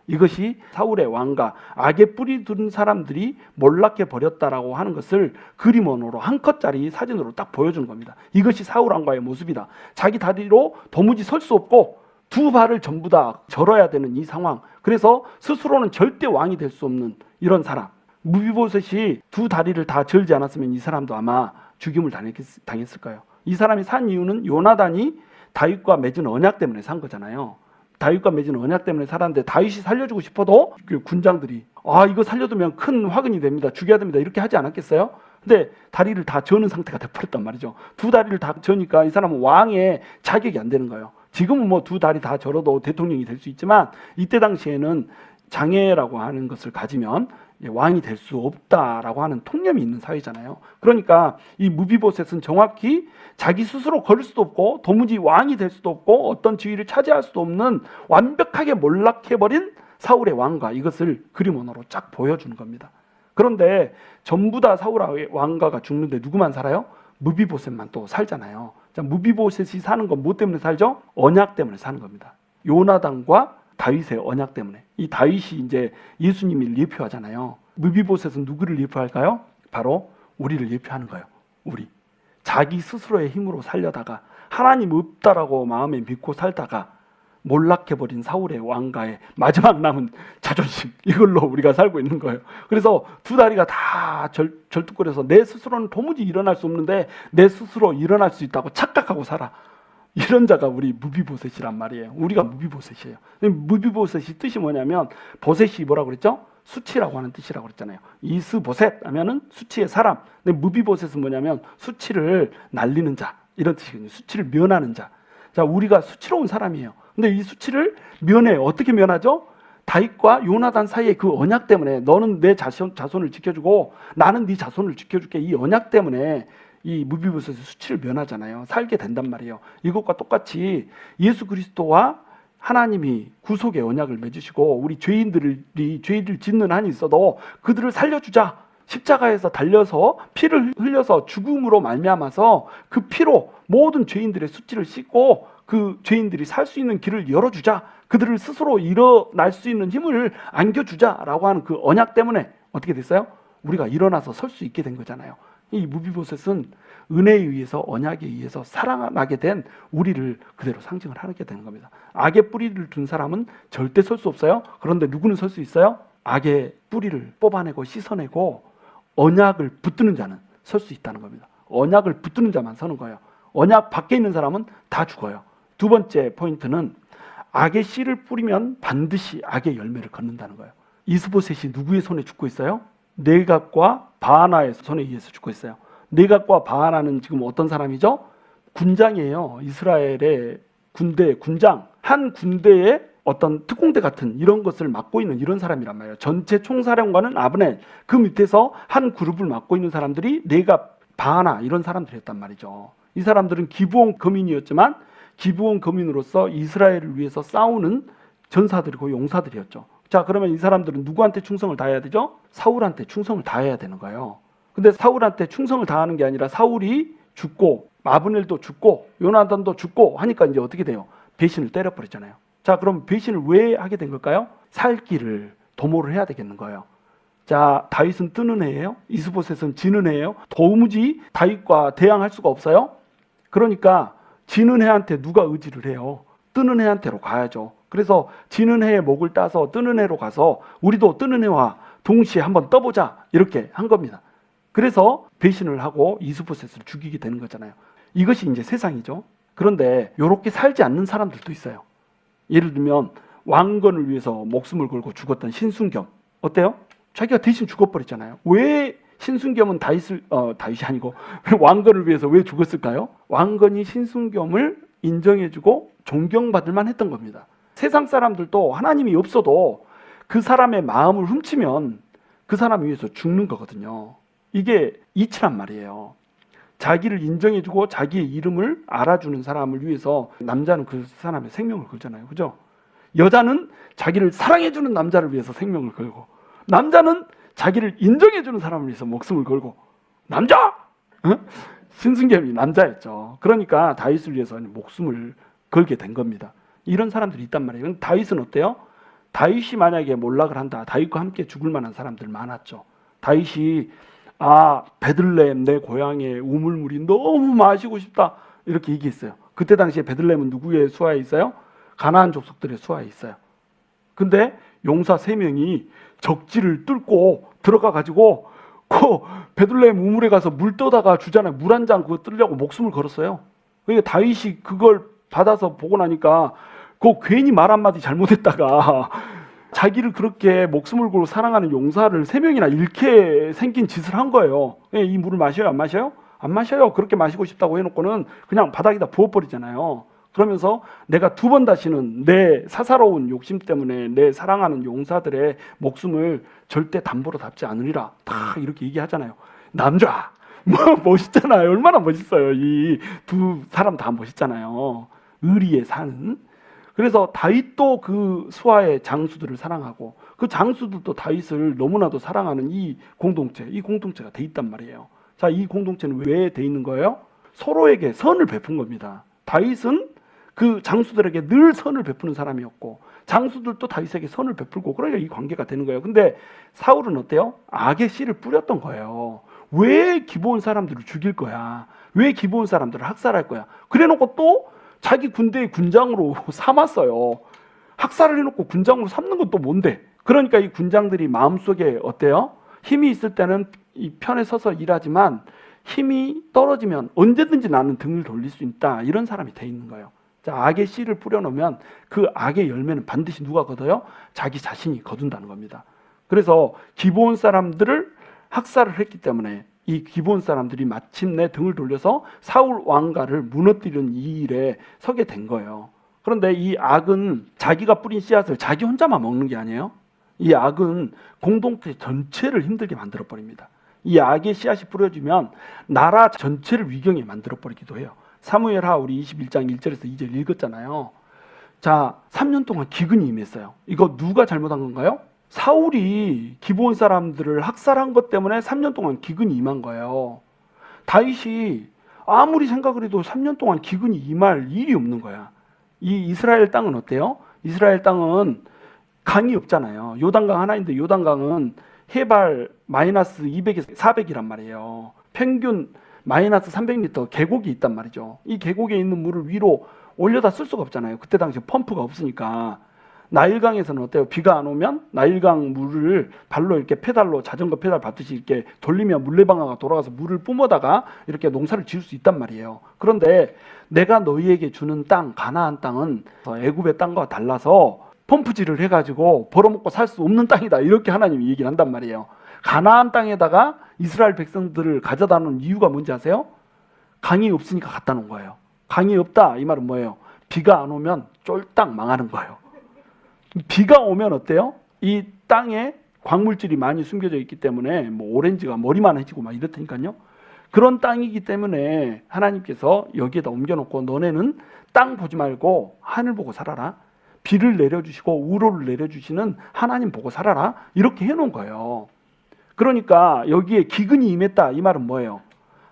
이것이 사울의 왕가, 악의 뿌리 둔 사람들이 몰락해 버렸다라고 하는 것을 그림 언어로 한 컷짜리 사진으로 딱 보여주는 겁니다. 이것이 사울 왕가의 모습이다. 자기 다리로 도무지 설 수 없고 두 발을 전부 다 절어야 되는 이 상황. 그래서 스스로는 절대 왕이 될 수 없는 이런 사람. 무비보셋이 두 다리를 다 절지 않았으면 이 사람도 아마 죽임을 당했을 거예요. 이 사람이 산 이유는 요나단이 다윗과 맺은 언약 때문에 산 거잖아요. 다윗과 맺은 언약 때문에 살았는데 다윗이 살려주고 싶어도 그 군장들이 이거 살려두면 큰 화근이 됩니다. 죽여야 됩니다. 이렇게 하지 않았겠어요? 근데 다리를 다 저는 상태가 돼버렸단 말이죠. 두 다리를 다 저니까 이 사람은 왕의 자격이 안 되는 거예요. 지금은 뭐 두 다리 다 절어도 대통령이 될 수 있지만 이때 당시에는 장애라고 하는 것을 가지면 왕이 될 수 없다라고 하는 통념이 있는 사회잖아요. 그러니까 이 무비보셋은 정확히 자기 스스로 걸을 수도 없고 도무지 왕이 될 수도 없고 어떤 지위를 차지할 수도 없는 완벽하게 몰락해버린 사울의 왕가, 이것을 그림 언어로 쫙 보여주는 겁니다. 그런데 전부 다 사울의 왕가가 죽는데 누구만 살아요? 무비보셋만 또 살잖아요. 자, 무비보셋이 사는 건 뭐 때문에 살죠? 언약 때문에 사는 겁니다. 요나단과 다윗의 언약 때문에. 이 다윗이 이제 예수님을 예표하잖아요. 무비보셋은 누구를 예표할까요? 바로 우리를 예표하는 거예요. 우리. 자기 스스로의 힘으로 살려다가 하나님 없다라고 마음에 믿고 살다가 몰락해버린 사울의 왕가의 마지막 남은 자존심, 이걸로 우리가 살고 있는 거예요. 그래서 두 다리가 다 절뚝거려서 내 스스로는 도무지 일어날 수 없는데 내 스스로 일어날 수 있다고 착각하고 살아. 이런 자가 우리 무비보셋이란 말이에요. 우리가 무비보셋이에요. 무비보셋이 뜻이 뭐냐면, 보셋이 뭐라고 그랬죠? 수치라고 하는 뜻이라고 그랬잖아요. 이스보셋 하면은 수치의 사람. 근데 무비보셋은 뭐냐면 수치를 날리는 자, 이런 뜻이거든요. 수치를 면하는 자. 자, 우리가 수치로운 사람이에요. 근데 이 수치를 면해. 어떻게 면하죠? 다윗과 요나단 사이의 그 언약 때문에, 너는 내 자손을 지켜주고 나는 네 자손을 지켜줄게. 이 언약 때문에 이 무비보셋의 수치를 면하잖아요. 살게 된단 말이에요. 이것과 똑같이 예수 그리스도와 하나님이 구속의 언약을 맺으시고 우리 죄인들이 죄를 짓는 한이 있어도 그들을 살려주자. 십자가에서 달려서 피를 흘려서 죽음으로 말미암아서 그 피로 모든 죄인들의 수치를 씻고 그 죄인들이 살 수 있는 길을 열어주자. 그들을 스스로 일어날 수 있는 힘을 안겨주자라고 하는 그 언약 때문에 어떻게 됐어요? 우리가 일어나서 설 수 있게 된 거잖아요. 이 무비보셋은 은혜에 의해서, 언약에 의해서 살아나게 된 우리를 그대로 상징을 하게 되는 겁니다. 악의 뿌리를 둔 사람은 절대 설 수 없어요. 그런데 누구는 설 수 있어요? 악의 뿌리를 뽑아내고 씻어내고 언약을 붙드는 자는 설 수 있다는 겁니다. 언약을 붙드는 자만 서는 거예요. 언약 밖에 있는 사람은 다 죽어요. 두 번째 포인트는 악의 씨를 뿌리면 반드시 악의 열매를 걷는다는 거예요. 이스보셋이 누구의 손에 죽고 있어요? 네갓과 바하나의 손에 의해서 죽고 있어요. 네갓과 바하나는 지금 어떤 사람이죠? 군장이에요. 이스라엘의 군장. 한 군대의 어떤 특공대 같은 이런 것을 맡고 있는 이런 사람이란 말이에요. 전체 총사령관은 아브넬, 그 밑에서 한 그룹을 맡고 있는 사람들이 네갓, 바하나, 이런 사람들이었단 말이죠. 이 사람들은 기브온 거민이었지만 기브온 거민으로서 이스라엘을 위해서 싸우는 전사들이고 용사들이었죠. 자, 그러면 이 사람들은 누구한테 충성을 다해야 되죠? 사울한테 충성을 다해야 되는 거예요. 근데 사울한테 충성을 다하는 게 아니라 사울이 죽고 아브넬도 죽고 요나단도 죽고 하니까 이제 어떻게 돼요? 배신을 때려버렸잖아요. 자, 그럼 배신을 왜 하게 된 걸까요? 살 길을 도모를 해야 되겠는 거예요. 자, 다윗은 뜨는 애예요. 이스보셋은 지는 애예요. 도무지 다윗과 대항할 수가 없어요. 그러니까 지는 애한테 누가 의지를 해요? 뜨는 애한테로 가야죠. 그래서 지는 애의 목을 따서 뜨는 애로 가서 우리도 뜨는 애와 동시에 한번 떠보자, 이렇게 한 겁니다. 그래서 배신을 하고 이스보셋을 죽이게 되는 거잖아요. 이것이 이제 세상이죠. 그런데 이렇게 살지 않는 사람들도 있어요. 예를 들면 왕건을 위해서 목숨을 걸고 죽었던 신순겸, 어때요? 자기가 대신 죽어버렸잖아요. 왜 신순겸은 다윗이 아니고 왕건을 위해서 왜 죽었을까요? 왕건이 신순겸을 인정해주고 존경받을 만했던 겁니다. 세상 사람들도 하나님이 없어도 그 사람의 마음을 훔치면 그 사람 위해서 죽는 거거든요. 이게 이치란 말이에요. 자기를 인정해주고 자기의 이름을 알아주는 사람을 위해서 남자는 그 사람의 생명을 걸잖아요. 그죠? 여자는 자기를 사랑해주는 남자를 위해서 생명을 걸고, 남자는 자기를 인정해주는 사람을 위해서 목숨을 걸고. 남자! 신순겸이 남자였죠. 그러니까 다윗을 위해서 목숨을 걸게 된 겁니다. 이런 사람들이 있단 말이에요. 그럼 다윗은 어때요? 다윗이 만약에 몰락을 한다. 다윗과 함께 죽을 만한 사람들 많았죠. 다윗이 베들레헴 내 고향의 우물물이 너무 마시고 싶다 이렇게 얘기했어요. 그때 당시에 베들레헴은 누구의 수하에 있어요? 가나안 족속들의 수하에 있어요. 근데 용사 3명이 적지를 뚫고 들어가 가지고 그 베들레헴 우물에 가서 물 떠다가 주잖아요. 물 한 잔 그거 뜨려고 목숨을 걸었어요. 그러니까 다윗이 그걸 받아서 보고 나니까 그 괜히 말 한마디 잘못했다가 자기를 그렇게 목숨을 걸고 사랑하는 용사를 3명이나 잃게 생긴 짓을 한 거예요. 이 물을 마셔요? 안 마셔요? 안 마셔요. 그렇게 마시고 싶다고 해놓고는 그냥 바닥에다 부어버리잖아요. 그러면서 내가 2번 다시는 내 사사로운 욕심 때문에 내 사랑하는 용사들의 목숨을 절대 담보로 답지 않으리라. 다 이렇게 얘기하잖아요. 남자! 멋있잖아요. 얼마나 멋있어요. 이 2 사람 다 멋있잖아요. 의리에 사는. 그래서 다윗도 그 수하의 장수들을 사랑하고 그 장수들도 다윗을 너무나도 사랑하는 이 공동체가 돼 있단 말이에요. 자, 이 공동체는 왜 돼 있는 거예요? 서로에게 선을 베푼 겁니다. 다윗은 그 장수들에게 늘 선을 베푸는 사람이었고 장수들도 다윗에게 선을 베풀고 그러니까 이 관계가 되는 거예요. 근데 사울은 어때요? 악의 씨를 뿌렸던 거예요. 왜 기브온 사람들을 죽일 거야? 왜 기브온 사람들을 학살할 거야? 그래놓고 또 자기 군대의 군장으로 삼았어요. 학살을 해놓고 군장으로 삼는 건 또 뭔데? 그러니까 이 군장들이 마음속에 어때요? 힘이 있을 때는 이 편에 서서 일하지만 힘이 떨어지면 언제든지 나는 등을 돌릴 수 있다. 이런 사람이 돼 있는 거예요. 자, 악의 씨를 뿌려놓으면 그 악의 열매는 반드시 누가 거둬요? 자기 자신이 거둔다는 겁니다. 그래서 기브온 사람들을 학살을 했기 때문에 이 기브온 사람들이 마침내 등을 돌려서 사울 왕가를 무너뜨리는 이 일에 서게 된 거예요. 그런데 이 악은 자기가 뿌린 씨앗을 자기 혼자만 먹는 게 아니에요. 이 악은 공동체 전체를 힘들게 만들어 버립니다. 이 악의 씨앗이 뿌려지면 나라 전체를 위경에 만들어 버리기도 해요. 사무엘하 우리 21장 1절에서 2절 읽었잖아요. 자, 3년 동안 기근이 임했어요. 이거 누가 잘못한 건가요? 사울이 기브온 사람들을 학살한 것 때문에 3년 동안 기근이 임한 거예요. 다윗이 아무리 생각을 해도 3년 동안 기근이 임할 일이 없는 거야. 이 이스라엘 땅은 어때요? 이스라엘 땅은 강이 없잖아요. 요단강 하나인데 요단강은 해발 마이너스 200에서 400이란 말이에요. 평균 마이너스 300m 계곡이 있단 말이죠. 이 계곡에 있는 물을 위로 올려다 쓸 수가 없잖아요. 그때 당시 펌프가 없으니까. 나일강에서는 어때요? 비가 안 오면 나일강 물을 발로 이렇게 페달로 자전거 페달 받듯이 이렇게 돌리면 물레방아가 돌아가서 물을 뿜어다가 이렇게 농사를 지을 수 있단 말이에요. 그런데 내가 너희에게 주는 땅, 가나안 땅은 애굽의 땅과 달라서 펌프질을 해가지고 벌어먹고 살 수 없는 땅이다. 이렇게 하나님이 얘기를 한단 말이에요. 가나안 땅에다가 이스라엘 백성들을 가져다 놓은 이유가 뭔지 아세요? 강이 없으니까 갖다 놓은 거예요. 강이 없다. 이 말은 뭐예요? 비가 안 오면 쫄딱 망하는 거예요. 비가 오면 어때요? 이 땅에 광물질이 많이 숨겨져 있기 때문에 뭐 오렌지가 머리만 해지고 막 이렇다니까요. 그런 땅이기 때문에 하나님께서 여기에다 옮겨놓고 너네는 땅 보지 말고 하늘 보고 살아라. 비를 내려주시고 우로를 내려주시는 하나님 보고 살아라. 이렇게 해놓은 거예요. 그러니까 여기에 기근이 임했다. 이 말은 뭐예요?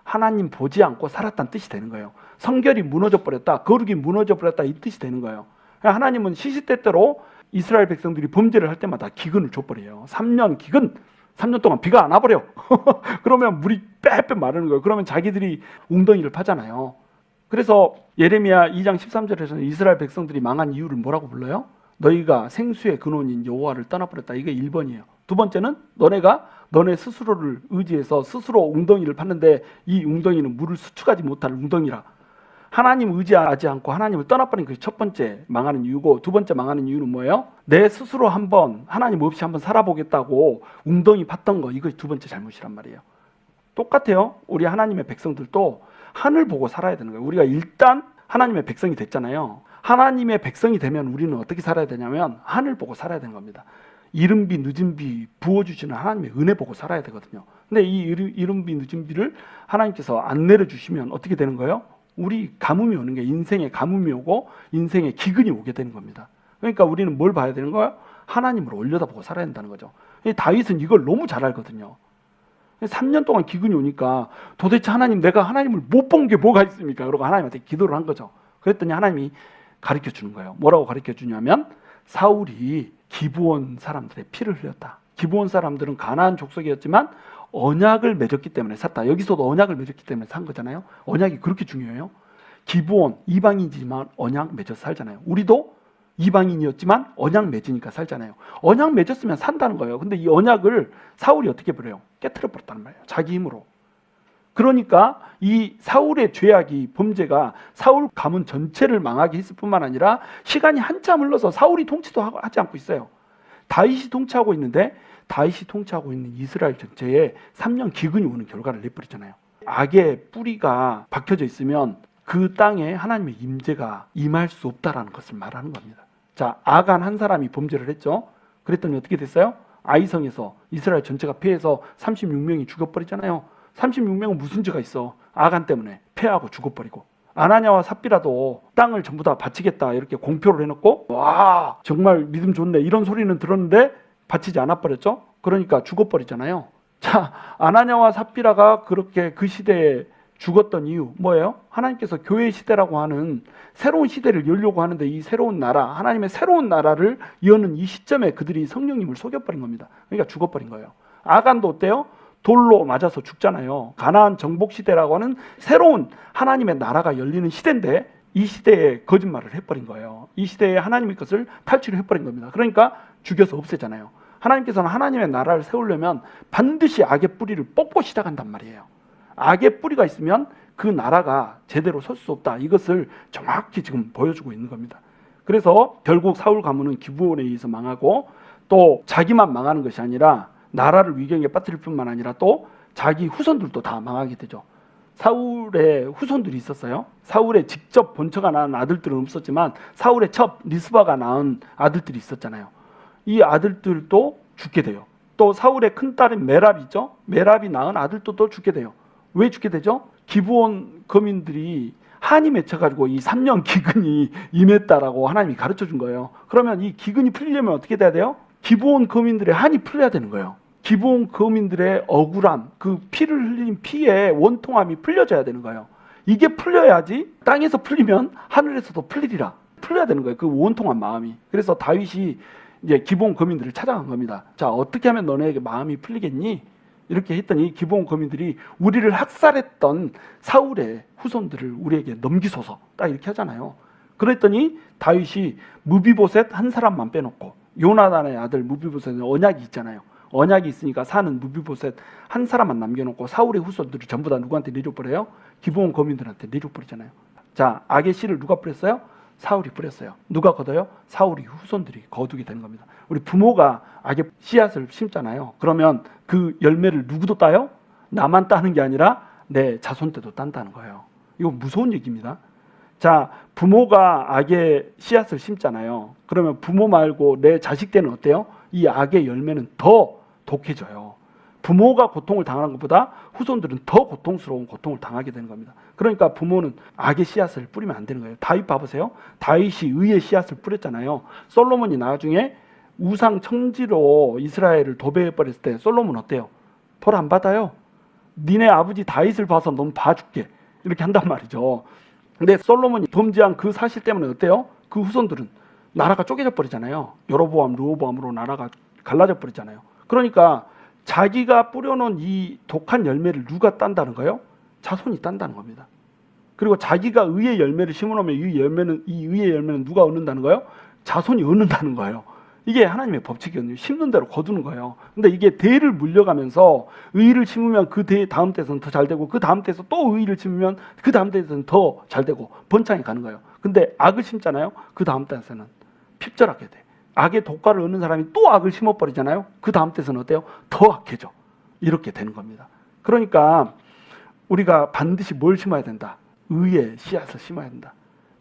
하나님 보지 않고 살았다는 뜻이 되는 거예요. 성결이 무너져 버렸다. 거룩이 무너져 버렸다. 이 뜻이 되는 거예요. 하나님은 시시때때로 이스라엘 백성들이 범죄를 할 때마다 기근을 줘버려요. 3년 기근, 3년 동안 비가 안 와버려. 그러면 물이 빼빼 마르는 거예요. 그러면 자기들이 웅덩이를 파잖아요. 그래서 예레미야 2장 13절에서는 이스라엘 백성들이 망한 이유를 뭐라고 불러요? 너희가 생수의 근원인 여호와를 떠나버렸다. 이게 1번이에요. 두 번째는 너네가 너네 스스로를 의지해서 스스로 웅덩이를 팠는데 이 웅덩이는 물을 수축하지 못할 웅덩이라. 하나님 의지하지 않고 하나님을 떠나버린 그게 첫 번째 망하는 이유고, 두 번째 망하는 이유는 뭐예요? 내 스스로 한번 하나님 없이 한번 살아보겠다고 웅덩이 팠던 거, 이것이 두 번째 잘못이란 말이에요. 똑같아요. 우리 하나님의 백성들도 하늘 보고 살아야 되는 거예요. 우리가 일단 하나님의 백성이 됐잖아요. 하나님의 백성이 되면 우리는 어떻게 살아야 되냐면 하늘 보고 살아야 되는 겁니다. 이른 비 늦은 비 부어주시는 하나님의 은혜 보고 살아야 되거든요. 근데 이 이른 비 늦은 비를 하나님께서 안 내려주시면 어떻게 되는 거예요? 우리 가뭄이 오는 게, 인생에 가뭄이 오고 인생에 기근이 오게 되는 겁니다. 그러니까 우리는 뭘 봐야 되는 거예요? 하나님을 올려다보고 살아야 된다는 거죠. 다윗은 이걸 너무 잘 알거든요. 3년 동안 기근이 오니까 도대체 하나님, 내가 하나님을 못 본 게 뭐가 있습니까? 그러고 하나님한테 기도를 한 거죠. 그랬더니 하나님이 가르쳐 주는 거예요. 뭐라고 가르쳐 주냐면 사울이 기브온 사람들의 피를 흘렸다. 기브온 사람들은 가나안 족속이었지만 언약을 맺었기 때문에 샀다. 여기서도 언약을 맺었기 때문에 산 거잖아요. 언약이 그렇게 중요해요. 기브온 이방인이지만 언약 맺어서 살잖아요. 우리도 이방인이었지만 언약 맺으니까 살잖아요. 언약 맺었으면 산다는 거예요. 근데 이 언약을 사울이 어떻게 버려요? 깨트려 버렸다는 말이에요. 자기 힘으로. 그러니까 이 사울의 죄악이 범죄가 사울 가문 전체를 망하게 했을 뿐만 아니라 시간이 한참 흘러서 사울이 통치도 하지 않고 있어요. 다윗이 통치하고 있는데 다윗이 통치하고 있는 이스라엘 전체에 3년 기근이 오는 결과를 내버리잖아요. 악의 뿌리가 박혀져 있으면 그 땅에 하나님의 임재가 임할 수 없다라는 것을 말하는 겁니다. 자, 아간 한 사람이 범죄를 했죠. 그랬더니 어떻게 됐어요? 아이성에서 이스라엘 전체가 패해서 36명이 죽어버리잖아요. 36명은 무슨 죄가 있어? 아간 때문에 패하고 죽어버리고. 아나냐와 삽비라도 땅을 전부 다 바치겠다 이렇게 공표를 해놓고 와 정말 믿음 좋네 이런 소리는 들었는데 바치지 않아 버렸죠. 그러니까 죽어버리잖아요. 자, 아나냐와 삽비라가 그렇게 그 시대에 죽었던 이유 뭐예요? 하나님께서 교회 시대라고 하는 새로운 시대를 열려고 하는데 이 새로운 나라, 하나님의 새로운 나라를 여는 이 시점에 그들이 성령님을 속여버린 겁니다. 그러니까 죽어버린 거예요. 아간도 어때요? 돌로 맞아서 죽잖아요. 가나안 정복 시대라고 하는 새로운 하나님의 나라가 열리는 시대인데 이 시대에 거짓말을 해버린 거예요. 이 시대에 하나님의 것을 탈취해버린 겁니다. 그러니까 죽여서 없애잖아요. 하나님께서는 하나님의 나라를 세우려면 반드시 악의 뿌리를 뽑고 시작한단 말이에요. 악의 뿌리가 있으면 그 나라가 제대로 설 수 없다. 이것을 정확히 지금 보여주고 있는 겁니다. 그래서 결국 사울 가문은 기브온에 의해서 망하고 또 자기만 망하는 것이 아니라 나라를 위경에 빠뜨릴 뿐만 아니라 또 자기 후손들도 다 망하게 되죠. 사울의 후손들이 있었어요. 사울의 직접 본처가 낳은 아들들은 없었지만 사울의 첩 리스바가 낳은 아들들이 있었잖아요. 이 아들들도 죽게 돼요. 또 사울의 큰딸인 메랍이죠. 메랍이 낳은 아들도 또 죽게 돼요. 왜 죽게 되죠? 기브온 거민들이 한이 맺혀가지고 이 3년 기근이 임했다라고 하나님이 가르쳐 준 거예요. 그러면 이 기근이 풀리려면 어떻게 돼야 돼요? 기브온 거민들의 한이 풀려야 되는 거예요. 기브온 거민들의 억울함, 그 피를 흘린 피의 원통함이 풀려져야 되는 거예요. 이게 풀려야지 땅에서 풀리면 하늘에서도 풀리리라. 풀려야 되는 거예요. 그 원통한 마음이. 그래서 다윗이 이제 기브온 거민들을 찾아간 겁니다. 자, 어떻게 하면 너네에게 마음이 풀리겠니? 이렇게 했더니 기브온 거민들이 우리를 학살했던 사울의 후손들을 우리에게 넘기소서. 딱 이렇게 하잖아요. 그랬더니 다윗이 무비보셋 한 사람만 빼놓고 요나단의 아들 무비보셋은 언약이 있잖아요. 언약이 있으니까 사는 무비보셋 한 사람만 남겨놓고 사울의 후손들을 전부 다 누구한테 내려버려요? 기브온 거민들한테 내려버리잖아요. 자, 악의 씨를 누가 뿌렸어요? 사울이 뿌렸어요. 누가 거둬요? 사울이 후손들이 거두게 되는 겁니다. 우리 부모가 악의 씨앗을 심잖아요. 그러면 그 열매를 누구도 따요? 나만 따는 게 아니라 내 자손 때도 딴다는 거예요. 이거 무서운 얘기입니다. 자, 부모가 악의 씨앗을 심잖아요. 그러면 부모 말고 내 자식 때는 어때요? 이 악의 열매는 더 독해져요. 부모가 고통을 당하는 것보다 후손들은 더 고통스러운 고통을 당하게 되는 겁니다. 그러니까 부모는 악의 씨앗을 뿌리면 안 되는 거예요. 다윗 봐보세요. 다윗이 의의 씨앗을 뿌렸잖아요. 솔로몬이 나중에 우상 청지로 이스라엘을 도배해버렸을 때 솔로몬 어때요? 벌 안 받아요. 니네 아버지 다윗을 봐서 넌 봐줄게. 이렇게 한단 말이죠. 근데 솔로몬이 범죄한 그 사실 때문에 어때요? 그 후손들은 나라가 쪼개져 버리잖아요. 여로보암, 르호보암으로 나라가 갈라져 버리잖아요. 그러니까 자기가 뿌려놓은 이 독한 열매를 누가 딴다는 거예요? 자손이 딴다는 겁니다. 그리고 자기가 의의 열매를 심어놓으면 이 의의 열매는 누가 얻는다는 거예요? 자손이 얻는다는 거예요. 이게 하나님의 법칙이거든요. 심는 대로 거두는 거예요. 근데 이게 대를 물려가면서 의를 심으면 그 대 다음 때에서는 더 잘 되고 그 다음 때에서 또 의를 심으면 그 다음 때에서는 더 잘 되고 번창이 가는 거예요. 근데 악을 심잖아요. 그 다음 때에서는 핍절하게 돼. 악의 독과를 얻는 사람이 또 악을 심어버리잖아요. 그 다음 때에서는 어때요? 더 악해져. 이렇게 되는 겁니다. 그러니까 우리가 반드시 뭘 심어야 된다? 의의 씨앗을 심어야 된다.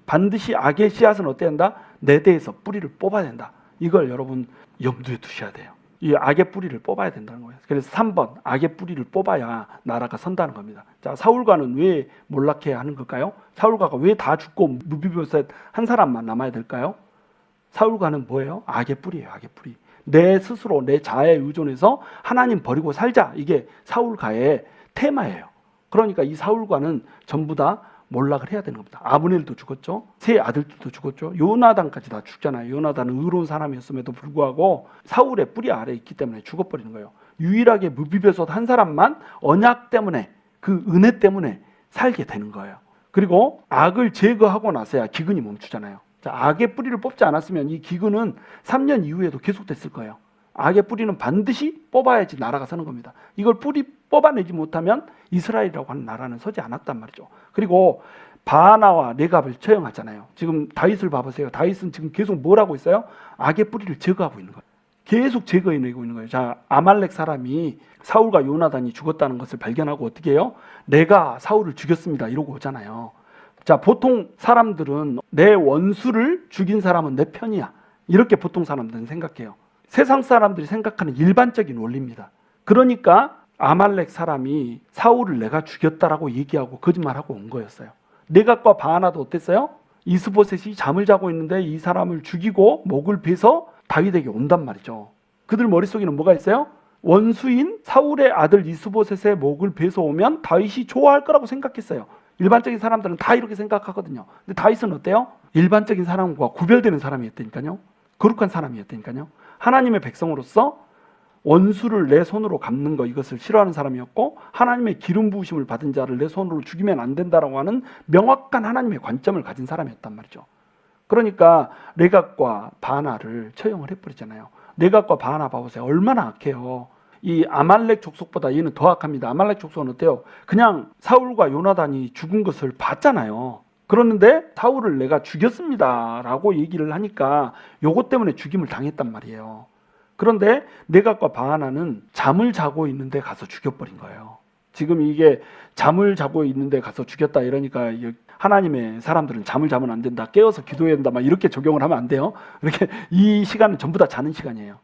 반드시 악의 씨앗은 어때야 된다? 내 대에서 뿌리를 뽑아야 된다. 이걸 여러분 염두에 두셔야 돼요. 이 악의 뿌리를 뽑아야 된다는 거예요. 그래서 3번 악의 뿌리를 뽑아야 나라가 선다는 겁니다. 자, 사울과는 왜 몰락해야 하는 걸까요? 사울과가 왜 다 죽고 무비보셋 한 사람만 남아야 될까요? 사울과는 뭐예요? 악의 뿌리예요. 악의 뿌리. 내 스스로 내 자아에 의존해서 하나님 버리고 살자. 이게 사울과의 테마예요. 그러니까 이 사울과는 전부 다 몰락을 해야 되는 겁니다. 아브넬도 죽었죠. 세 아들들도 죽었죠. 요나단까지 다 죽잖아요. 요나단은 의로운 사람이었음에도 불구하고 사울의 뿌리 아래에 있기 때문에 죽어버리는 거예요. 유일하게 무비베솥 한 사람만 언약 때문에, 그 은혜 때문에 살게 되는 거예요. 그리고 악을 제거하고 나서야 기근이 멈추잖아요. 자, 악의 뿌리를 뽑지 않았으면 이 기근은 3년 이후에도 계속됐을 거예요. 악의 뿌리는 반드시 뽑아야지 나라가 서는 겁니다. 이걸 뿌리 뽑아내지 못하면 이스라엘이라고 하는 나라는 서지 않았단 말이죠. 그리고 바하나와 레갑을 처형하잖아요. 지금 다윗을 봐보세요. 다윗은 지금 계속 뭘 하고 있어요? 악의 뿌리를 제거하고 있는 거예요. 계속 제거해내고 있는 거예요. 자, 아말렉 사람이 사울과 요나단이 죽었다는 것을 발견하고 어떻게 해요? 내가 사울을 죽였습니다. 이러고 오잖아요. 자, 보통 사람들은 내 원수를 죽인 사람은 내 편이야. 이렇게 보통 사람들은 생각해요. 세상 사람들이 생각하는 일반적인 원리입니다. 그러니까 아말렉 사람이 사울을 내가 죽였다라고 얘기하고 거짓말하고 온 거였어요. 네갑과 바하나도 어땠어요? 이스보셋이 잠을 자고 있는데 이 사람을 죽이고 목을 베서 다윗에게 온단 말이죠. 그들 머릿속에는 뭐가 있어요? 원수인 사울의 아들 이스보셋의 목을 베서 오면 다윗이 좋아할 거라고 생각했어요. 일반적인 사람들은 다 이렇게 생각하거든요. 근데 다윗은 어때요? 일반적인 사람과 구별되는 사람이었다니까요. 거룩한 사람이었다니까요. 하나님의 백성으로서 원수를 내 손으로 갚는 거, 이것을 싫어하는 사람이었고, 하나님의 기름 부으심을 받은 자를 내 손으로 죽이면 안 된다라고 하는 명확한 하나님의 관점을 가진 사람이었단 말이죠. 그러니까 레갑과 바하나를 처형을 해버리잖아요. 레갑과 바하나 봐보세요. 얼마나 악해요. 이 아말렉 족속보다 얘는 더 악합니다. 아말렉 족속은 어때요? 그냥 사울과 요나단이 죽은 것을 봤잖아요. 그러는데 사울을 내가 죽였습니다 라고 얘기를 하니까 요것 때문에 죽임을 당했단 말이에요. 그런데 네갑과 바하나는 잠을 자고 있는데 가서 죽여버린 거예요. 지금 이게 잠을 자고 있는데 가서 죽였다 이러니까 하나님의 사람들은 잠을 자면 안 된다, 깨어서 기도해야 된다, 막 이렇게 적용을 하면 안 돼요. 이렇게 이 시간은 전부 다 자는 시간이에요.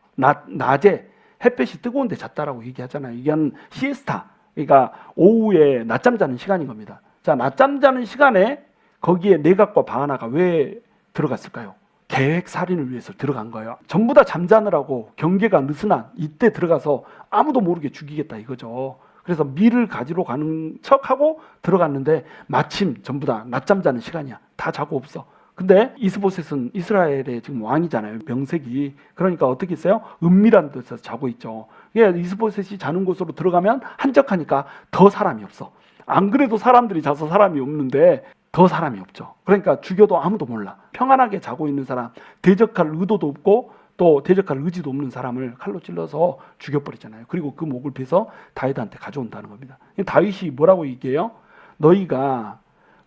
낮에 햇볕이 뜨거운데 잤다라고 얘기하잖아요. 이게 한 시에스타, 그러니까 오후에 낮잠 자는 시간인 겁니다. 자, 낮잠 자는 시간에 거기에 네갑과 바하나가 왜 들어갔을까요? 계획 살인을 위해서 들어간 거예요. 전부 다 잠자느라고 경계가 느슨한 이때 들어가서 아무도 모르게 죽이겠다 이거죠. 그래서 밀을 가지러 가는 척하고 들어갔는데 마침 전부 다 낮잠 자는 시간이야. 다 자고 없어. 근데 이스보셋은 이스라엘의 지금 왕이잖아요. 명색이. 그러니까 어떻게 했어요? 은밀한 데서 자고 있죠. 이스보셋이 자는 곳으로 들어가면 한적하니까 더 사람이 없어. 안 그래도 사람들이 자서 사람이 없는데 더 사람이 없죠. 그러니까 죽여도 아무도 몰라. 평안하게 자고 있는 사람, 대적할 의도도 없고 또 대적할 의지도 없는 사람을 칼로 찔러서 죽여버리잖아요. 그리고 그 목을 베서 다윗한테 가져온다는 겁니다. 다윗이 뭐라고 얘기해요? 너희가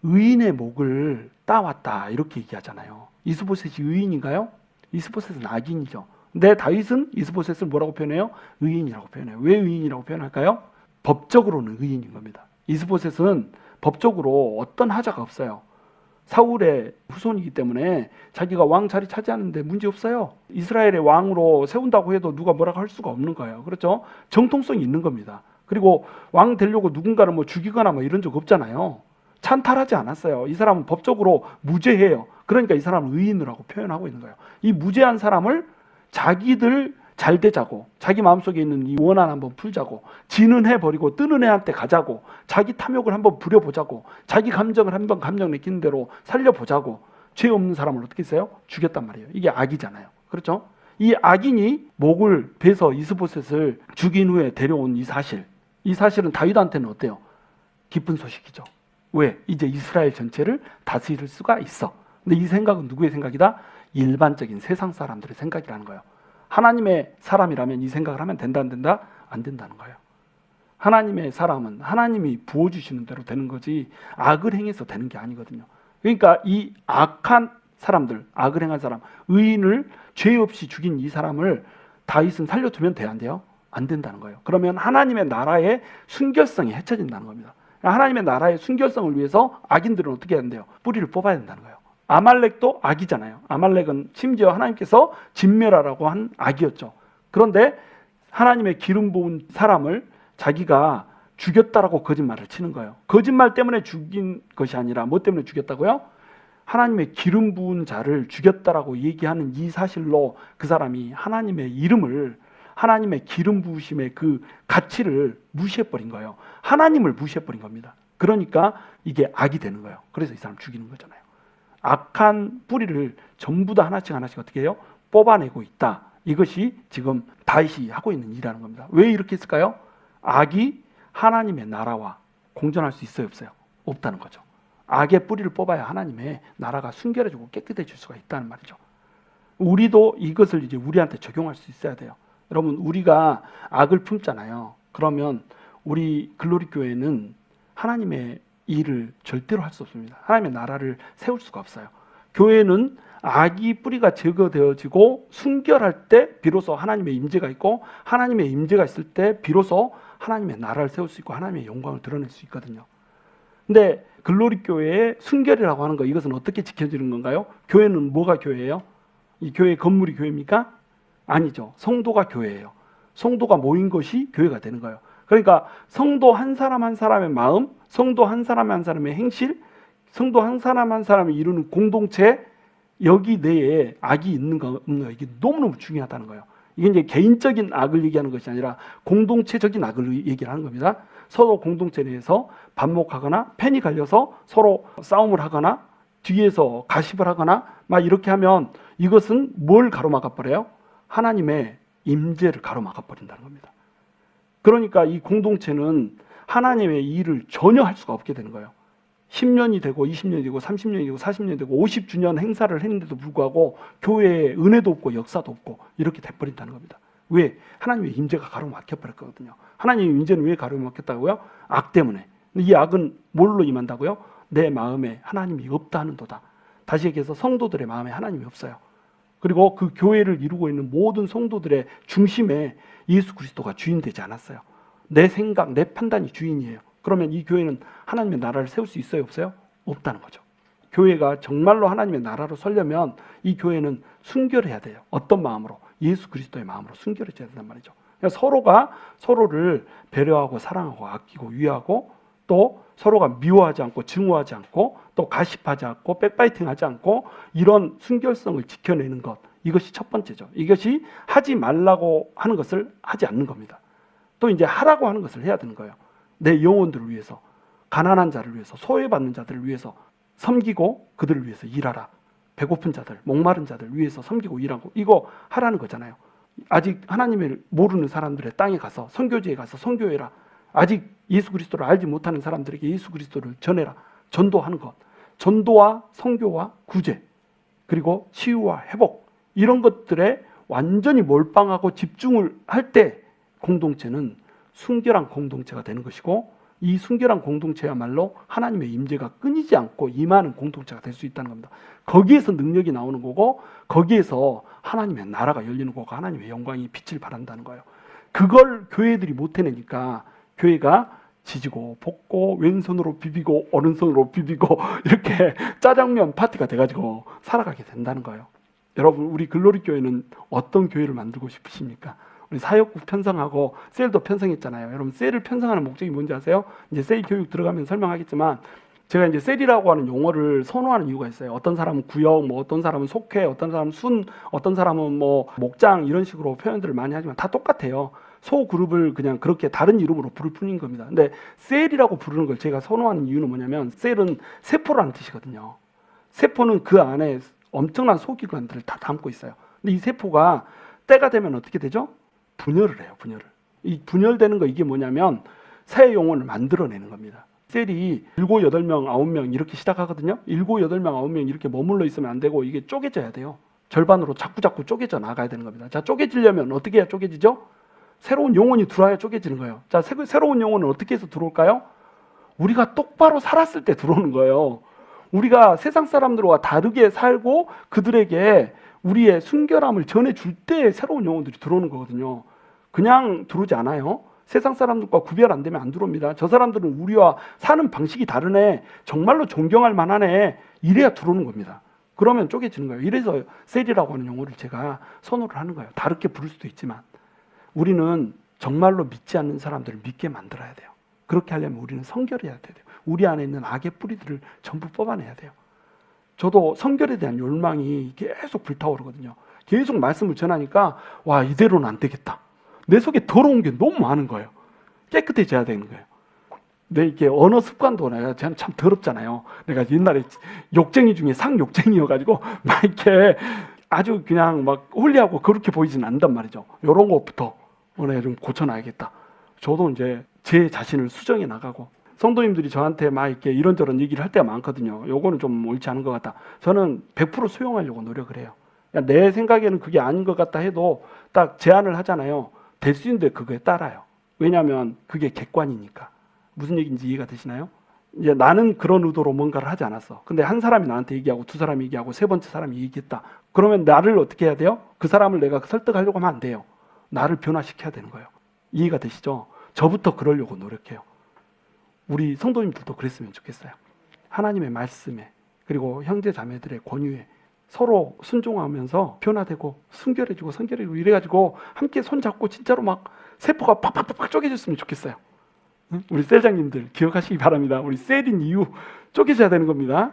의인의 목을 따왔다 이렇게 얘기하잖아요. 이스보셋이 의인인가요? 이스보셋은 악인이죠. 근데 다윗은 이스보셋을 뭐라고 표현해요? 의인이라고 표현해요. 왜 의인이라고 표현할까요? 법적으로는 의인인 겁니다. 이스보셋은 법적으로 어떤 하자가 없어요. 사울의 후손이기 때문에 자기가 왕 자리 차지하는데 문제 없어요. 이스라엘의 왕으로 세운다고 해도 누가 뭐라고 할 수가 없는 거예요. 그렇죠? 정통성이 있는 겁니다. 그리고 왕 되려고 누군가를 뭐 죽이거나 뭐 이런 적 없잖아요. 찬탈하지 않았어요. 이 사람은 법적으로 무죄해요. 그러니까 이 사람을 의인이라고 표현하고 있는 거예요. 이 무죄한 사람을 자기들 잘 되자고, 자기 마음속에 있는 이 원한 한번 풀자고, 지는 해 버리고 뜨는 애한테 가자고, 자기 탐욕을 한번 부려보자고, 자기 감정을 한번 감정 느끼는 대로 살려보자고, 죄 없는 사람을 어떻게 했어요? 죽였단 말이에요. 이게 악이잖아요. 그렇죠? 이 악인이 목을 베서 이스보셋을 죽인 후에 데려온 이 사실은 다윗한테는 어때요? 기쁜 소식이죠. 왜? 이제 이스라엘 전체를 다스릴 수가 있어. 근데 이 생각은 누구의 생각이다? 일반적인 세상 사람들의 생각이라는 거예요. 하나님의 사람이라면 이 생각을 하면 된다, 안 된다? 안 된다는 거예요. 하나님의 사람은 하나님이 부어주시는 대로 되는 거지 악을 행해서 되는 게 아니거든요. 그러니까 이 악한 사람들, 악을 행한 사람, 의인을 죄 없이 죽인 이 사람을 다윗은 살려두면 돼야 안 돼요? 안 된다는 거예요. 그러면 하나님의 나라의 순결성이 해쳐진다는 겁니다. 하나님의 나라의 순결성을 위해서 악인들은 어떻게 해야 된대요? 뿌리를 뽑아야 된다는 거예요. 아말렉도 악이잖아요. 아말렉은 심지어 하나님께서 진멸하라고 한 악이었죠. 그런데 하나님의 기름 부은 사람을 자기가 죽였다라고 거짓말을 치는 거예요. 거짓말 때문에 죽인 것이 아니라 뭐 때문에 죽였다고요? 하나님의 기름 부은 자를 죽였다라고 얘기하는 이 사실로 그 사람이 하나님의 이름을, 하나님의 기름 부으심의 그 가치를 무시해버린 거예요. 하나님을 무시해버린 겁니다. 그러니까 이게 악이 되는 거예요. 그래서 이 사람 죽이는 거잖아요. 악한 뿌리를 전부 다 하나씩 하나씩 어떻게 해요? 뽑아내고 있다. 이것이 지금 다윗이 하고 있는 일이라는 겁니다. 왜 이렇게 했을까요? 악이 하나님의 나라와 공존할 수 있어요, 없어요? 없다는 거죠. 악의 뿌리를 뽑아야 하나님의 나라가 순결해지고 깨끗해질 수가 있다는 말이죠. 우리도 이것을 이제 우리한테 적용할 수 있어야 돼요. 여러분, 우리가 악을 품잖아요. 그러면 우리 글로리 교회는 하나님의 일을 절대로 할 수 없습니다. 하나님의 나라를 세울 수가 없어요. 교회는 악이 뿌리가 제거되어지고 순결할 때 비로소 하나님의 임재가 있고, 하나님의 임재가 있을 때 비로소 하나님의 나라를 세울 수 있고 하나님의 영광을 드러낼 수 있거든요. 근데 글로리 교회의 순결이라고 하는 거, 이것은 어떻게 지켜지는 건가요? 교회는 뭐가 교회예요? 이 교회 건물이 교회입니까? 아니죠. 성도가 교회예요. 성도가 모인 것이 교회가 되는 거예요. 그러니까 성도 한 사람 한 사람의 마음, 성도 한 사람 한 사람의 행실, 성도 한 사람 한 사람이 이루는 공동체, 여기 내에 악이 있는가 없는가, 이게 너무너무 중요하다는 거예요. 이게 이제 개인적인 악을 얘기하는 것이 아니라 공동체적인 악을 얘기하는 겁니다. 서로 공동체 내에서 반목하거나 펜이 갈려서 서로 싸움을 하거나 뒤에서 가십을 하거나 막 이렇게 하면 이것은 뭘 가로막아 버려요? 하나님의 임재를 가로막아 버린다는 겁니다. 그러니까 이 공동체는 하나님의 일을 전혀 할 수가 없게 되는 거예요. 10년이 되고 20년이 되고 30년이 되고 40년이 되고 50주년 행사를 했는데도 불구하고 교회에 은혜도 없고 역사도 없고 이렇게 돼버린다는 겁니다. 왜? 하나님의 임재가 가로막혀버렸거든요. 하나님의 임재는 왜 가로막혔다고요? 악 때문에. 이 악은 뭘로 임한다고요? 내 마음에 하나님이 없다 하는도다. 다시 얘기해서 성도들의 마음에 하나님이 없어요. 그리고 그 교회를 이루고 있는 모든 성도들의 중심에 예수 그리스도가 주인 되지 않았어요. 내 생각, 내 판단이 주인이에요. 그러면 이 교회는 하나님의 나라를 세울 수 있어요, 없어요? 없다는 거죠. 교회가 정말로 하나님의 나라로 서려면 이 교회는 순결해야 돼요. 어떤 마음으로? 예수 그리스도의 마음으로 순결해져야 된단 말이죠. 그러니까 서로가 서로를 배려하고 사랑하고 아끼고 위하고, 또 서로가 미워하지 않고 증오하지 않고 또 가십하지 않고 백바이팅하지 않고 이런 순결성을 지켜내는 것, 이것이 첫 번째죠. 이것이 하지 말라고 하는 것을 하지 않는 겁니다. 또 이제 하라고 하는 것을 해야 되는 거예요. 내 영혼들을 위해서, 가난한 자를 위해서, 소외받는 자들을 위해서 섬기고 그들을 위해서 일하라. 배고픈 자들, 목마른 자들 위해서 섬기고 일하고, 이거 하라는 거잖아요. 아직 하나님을 모르는 사람들의 땅에 가서, 선교지에 가서 선교해라. 아직 예수 그리스도를 알지 못하는 사람들에게 예수 그리스도를 전해라. 전도하는 것. 전도와 선교와 구제, 그리고 치유와 회복, 이런 것들에 완전히 몰빵하고 집중을 할 때 공동체는 순결한 공동체가 되는 것이고, 이 순결한 공동체야말로 하나님의 임재가 끊이지 않고 임하는 공동체가 될 수 있다는 겁니다. 거기에서 능력이 나오는 거고, 거기에서 하나님의 나라가 열리는 거고, 하나님의 영광이 빛을 발한다는 거예요. 그걸 교회들이 못 해내니까 교회가 지지고 볶고 왼손으로 비비고 오른손으로 비비고 이렇게 짜장면 파티가 돼가지고 살아가게 된다는 거예요. 여러분, 우리 글로리 교회는 어떤 교회를 만들고 싶으십니까? 우리 사역국 편성하고 셀도 편성했잖아요. 여러분, 셀을 편성하는 목적이 뭔지 아세요? 이제 셀 교육 들어가면 설명하겠지만, 제가 이제 셀이라고 하는 용어를 선호하는 이유가 있어요. 어떤 사람은 구역, 뭐 어떤 사람은 속회, 어떤 사람은 순, 어떤 사람은 뭐 목장, 이런 식으로 표현들을 많이 하지만 다 똑같아요. 소그룹을 그냥 그렇게 다른 이름으로 부를 뿐인 겁니다. 근데 셀이라고 부르는 걸 제가 선호하는 이유는 뭐냐면, 셀은 세포라는 뜻이거든요. 세포는 그 안에 엄청난 소기관들을 다 담고 있어요. 근데 이 세포가 때가 되면 어떻게 되죠? 분열을 해요, 분열을. 이 분열되는 거, 이게 뭐냐면 새 영혼을 만들어내는 겁니다. 셀이 7, 8명, 9명 이렇게 시작하거든요. 7, 8명, 9명 이렇게 머물러 있으면 안 되고, 이게 쪼개져야 돼요. 절반으로 자꾸 쪼개져 나가야 되는 겁니다. 자, 쪼개지려면 어떻게 해야 쪼개지죠? 새로운 영혼이 들어와야 쪼개지는 거예요. 자, 새로운 영혼은 어떻게 해서 들어올까요? 우리가 똑바로 살았을 때 들어오는 거예요. 우리가 세상 사람들과 다르게 살고 그들에게 우리의 순결함을 전해줄 때 새로운 영혼들이 들어오는 거거든요. 그냥 들어오지 않아요. 세상 사람들과 구별 안 되면 안 들어옵니다. 저 사람들은 우리와 사는 방식이 다르네, 정말로 존경할 만하네, 이래야 들어오는 겁니다. 그러면 쪼개지는 거예요. 이래서 셀이라고 하는 용어를 제가 선호를 하는 거예요. 다르게 부를 수도 있지만 우리는 정말로 믿지 않는 사람들을 믿게 만들어야 돼요. 그렇게 하려면 우리는 성결해야 돼요. 우리 안에 있는 악의 뿌리들을 전부 뽑아내야 돼요. 저도 성결에 대한 열망이 계속 불타오르거든요. 계속 말씀을 전하니까, 와, 이대로는 안 되겠다. 내 속에 더러운 게 너무 많은 거예요. 깨끗해져야 되는 거예요. 내 이게 언어 습관도 내가 저는 참 더럽잖아요. 내가 옛날에 욕쟁이 중에 상욕쟁이여가지고 막 이렇게 아주 그냥 막 홀리하고 그렇게 보이진 않단 말이죠. 요런 것부터 내가 좀 고쳐놔야겠다. 저도 이제 제 자신을 수정해 나가고, 성도님들이 저한테 막 이렇게 이런저런 얘기를 할 때가 많거든요. 요거는 좀 옳지 않은 것 같다. 저는 100% 수용하려고 노력을 해요. 내 생각에는 그게 아닌 것 같다 해도 딱 제안을 하잖아요. 될 수 있는데 그거에 따라요. 왜냐하면 그게 객관이니까. 무슨 얘기인지 이해가 되시나요? 이제 나는 그런 의도로 뭔가를 하지 않았어. 근데 한 사람이 나한테 얘기하고 두 사람이 얘기하고 세 번째 사람이 얘기했다. 그러면 나를 어떻게 해야 돼요? 그 사람을 내가 설득하려고 하면 안 돼요. 나를 변화시켜야 되는 거예요. 이해가 되시죠? 저부터 그러려고 노력해요. 우리 성도님들도 그랬으면 좋겠어요. 하나님의 말씀에, 그리고 형제 자매들의 권유에 서로 순종하면서 변화되고 순결해지고 성결해지고 이래가지고 함께 손잡고 진짜로 막 세포가 팍팍팍 쪼개졌으면 좋겠어요. 우리 셀장님들 기억하시기 바랍니다. 우리 셀인 이유 쪼개져야 되는 겁니다.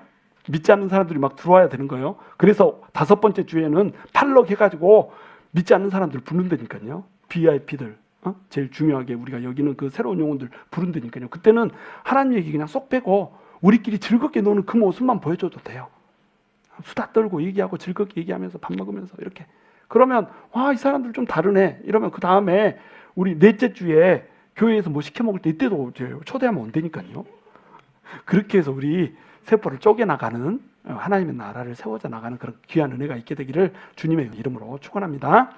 믿지 않는 사람들이 막 들어와야 되는 거예요. 그래서 5번째 주에는 팔럭 해가지고 믿지 않는 사람들 부른다니까요. VIP들 제일 중요하게 우리가 여기는 그 새로운 영혼들 부른다니까요. 그때는 하나님 얘기 그냥 쏙 빼고 우리끼리 즐겁게 노는 그 모습만 보여줘도 돼요. 수다 떨고 얘기하고 즐겁게 얘기하면서 밥 먹으면서 이렇게. 그러면 와, 이 사람들 좀 다르네. 이러면 그 다음에 우리 넷째 주에 교회에서 뭐 시켜 먹을 때 이때도 초대하면 온다니까요. 그렇게 해서 우리 세포를 쪼개나가는 하나님의 나라를 세워져 나가는 그런 귀한 은혜가 있게 되기를 주님의 이름으로 축원합니다.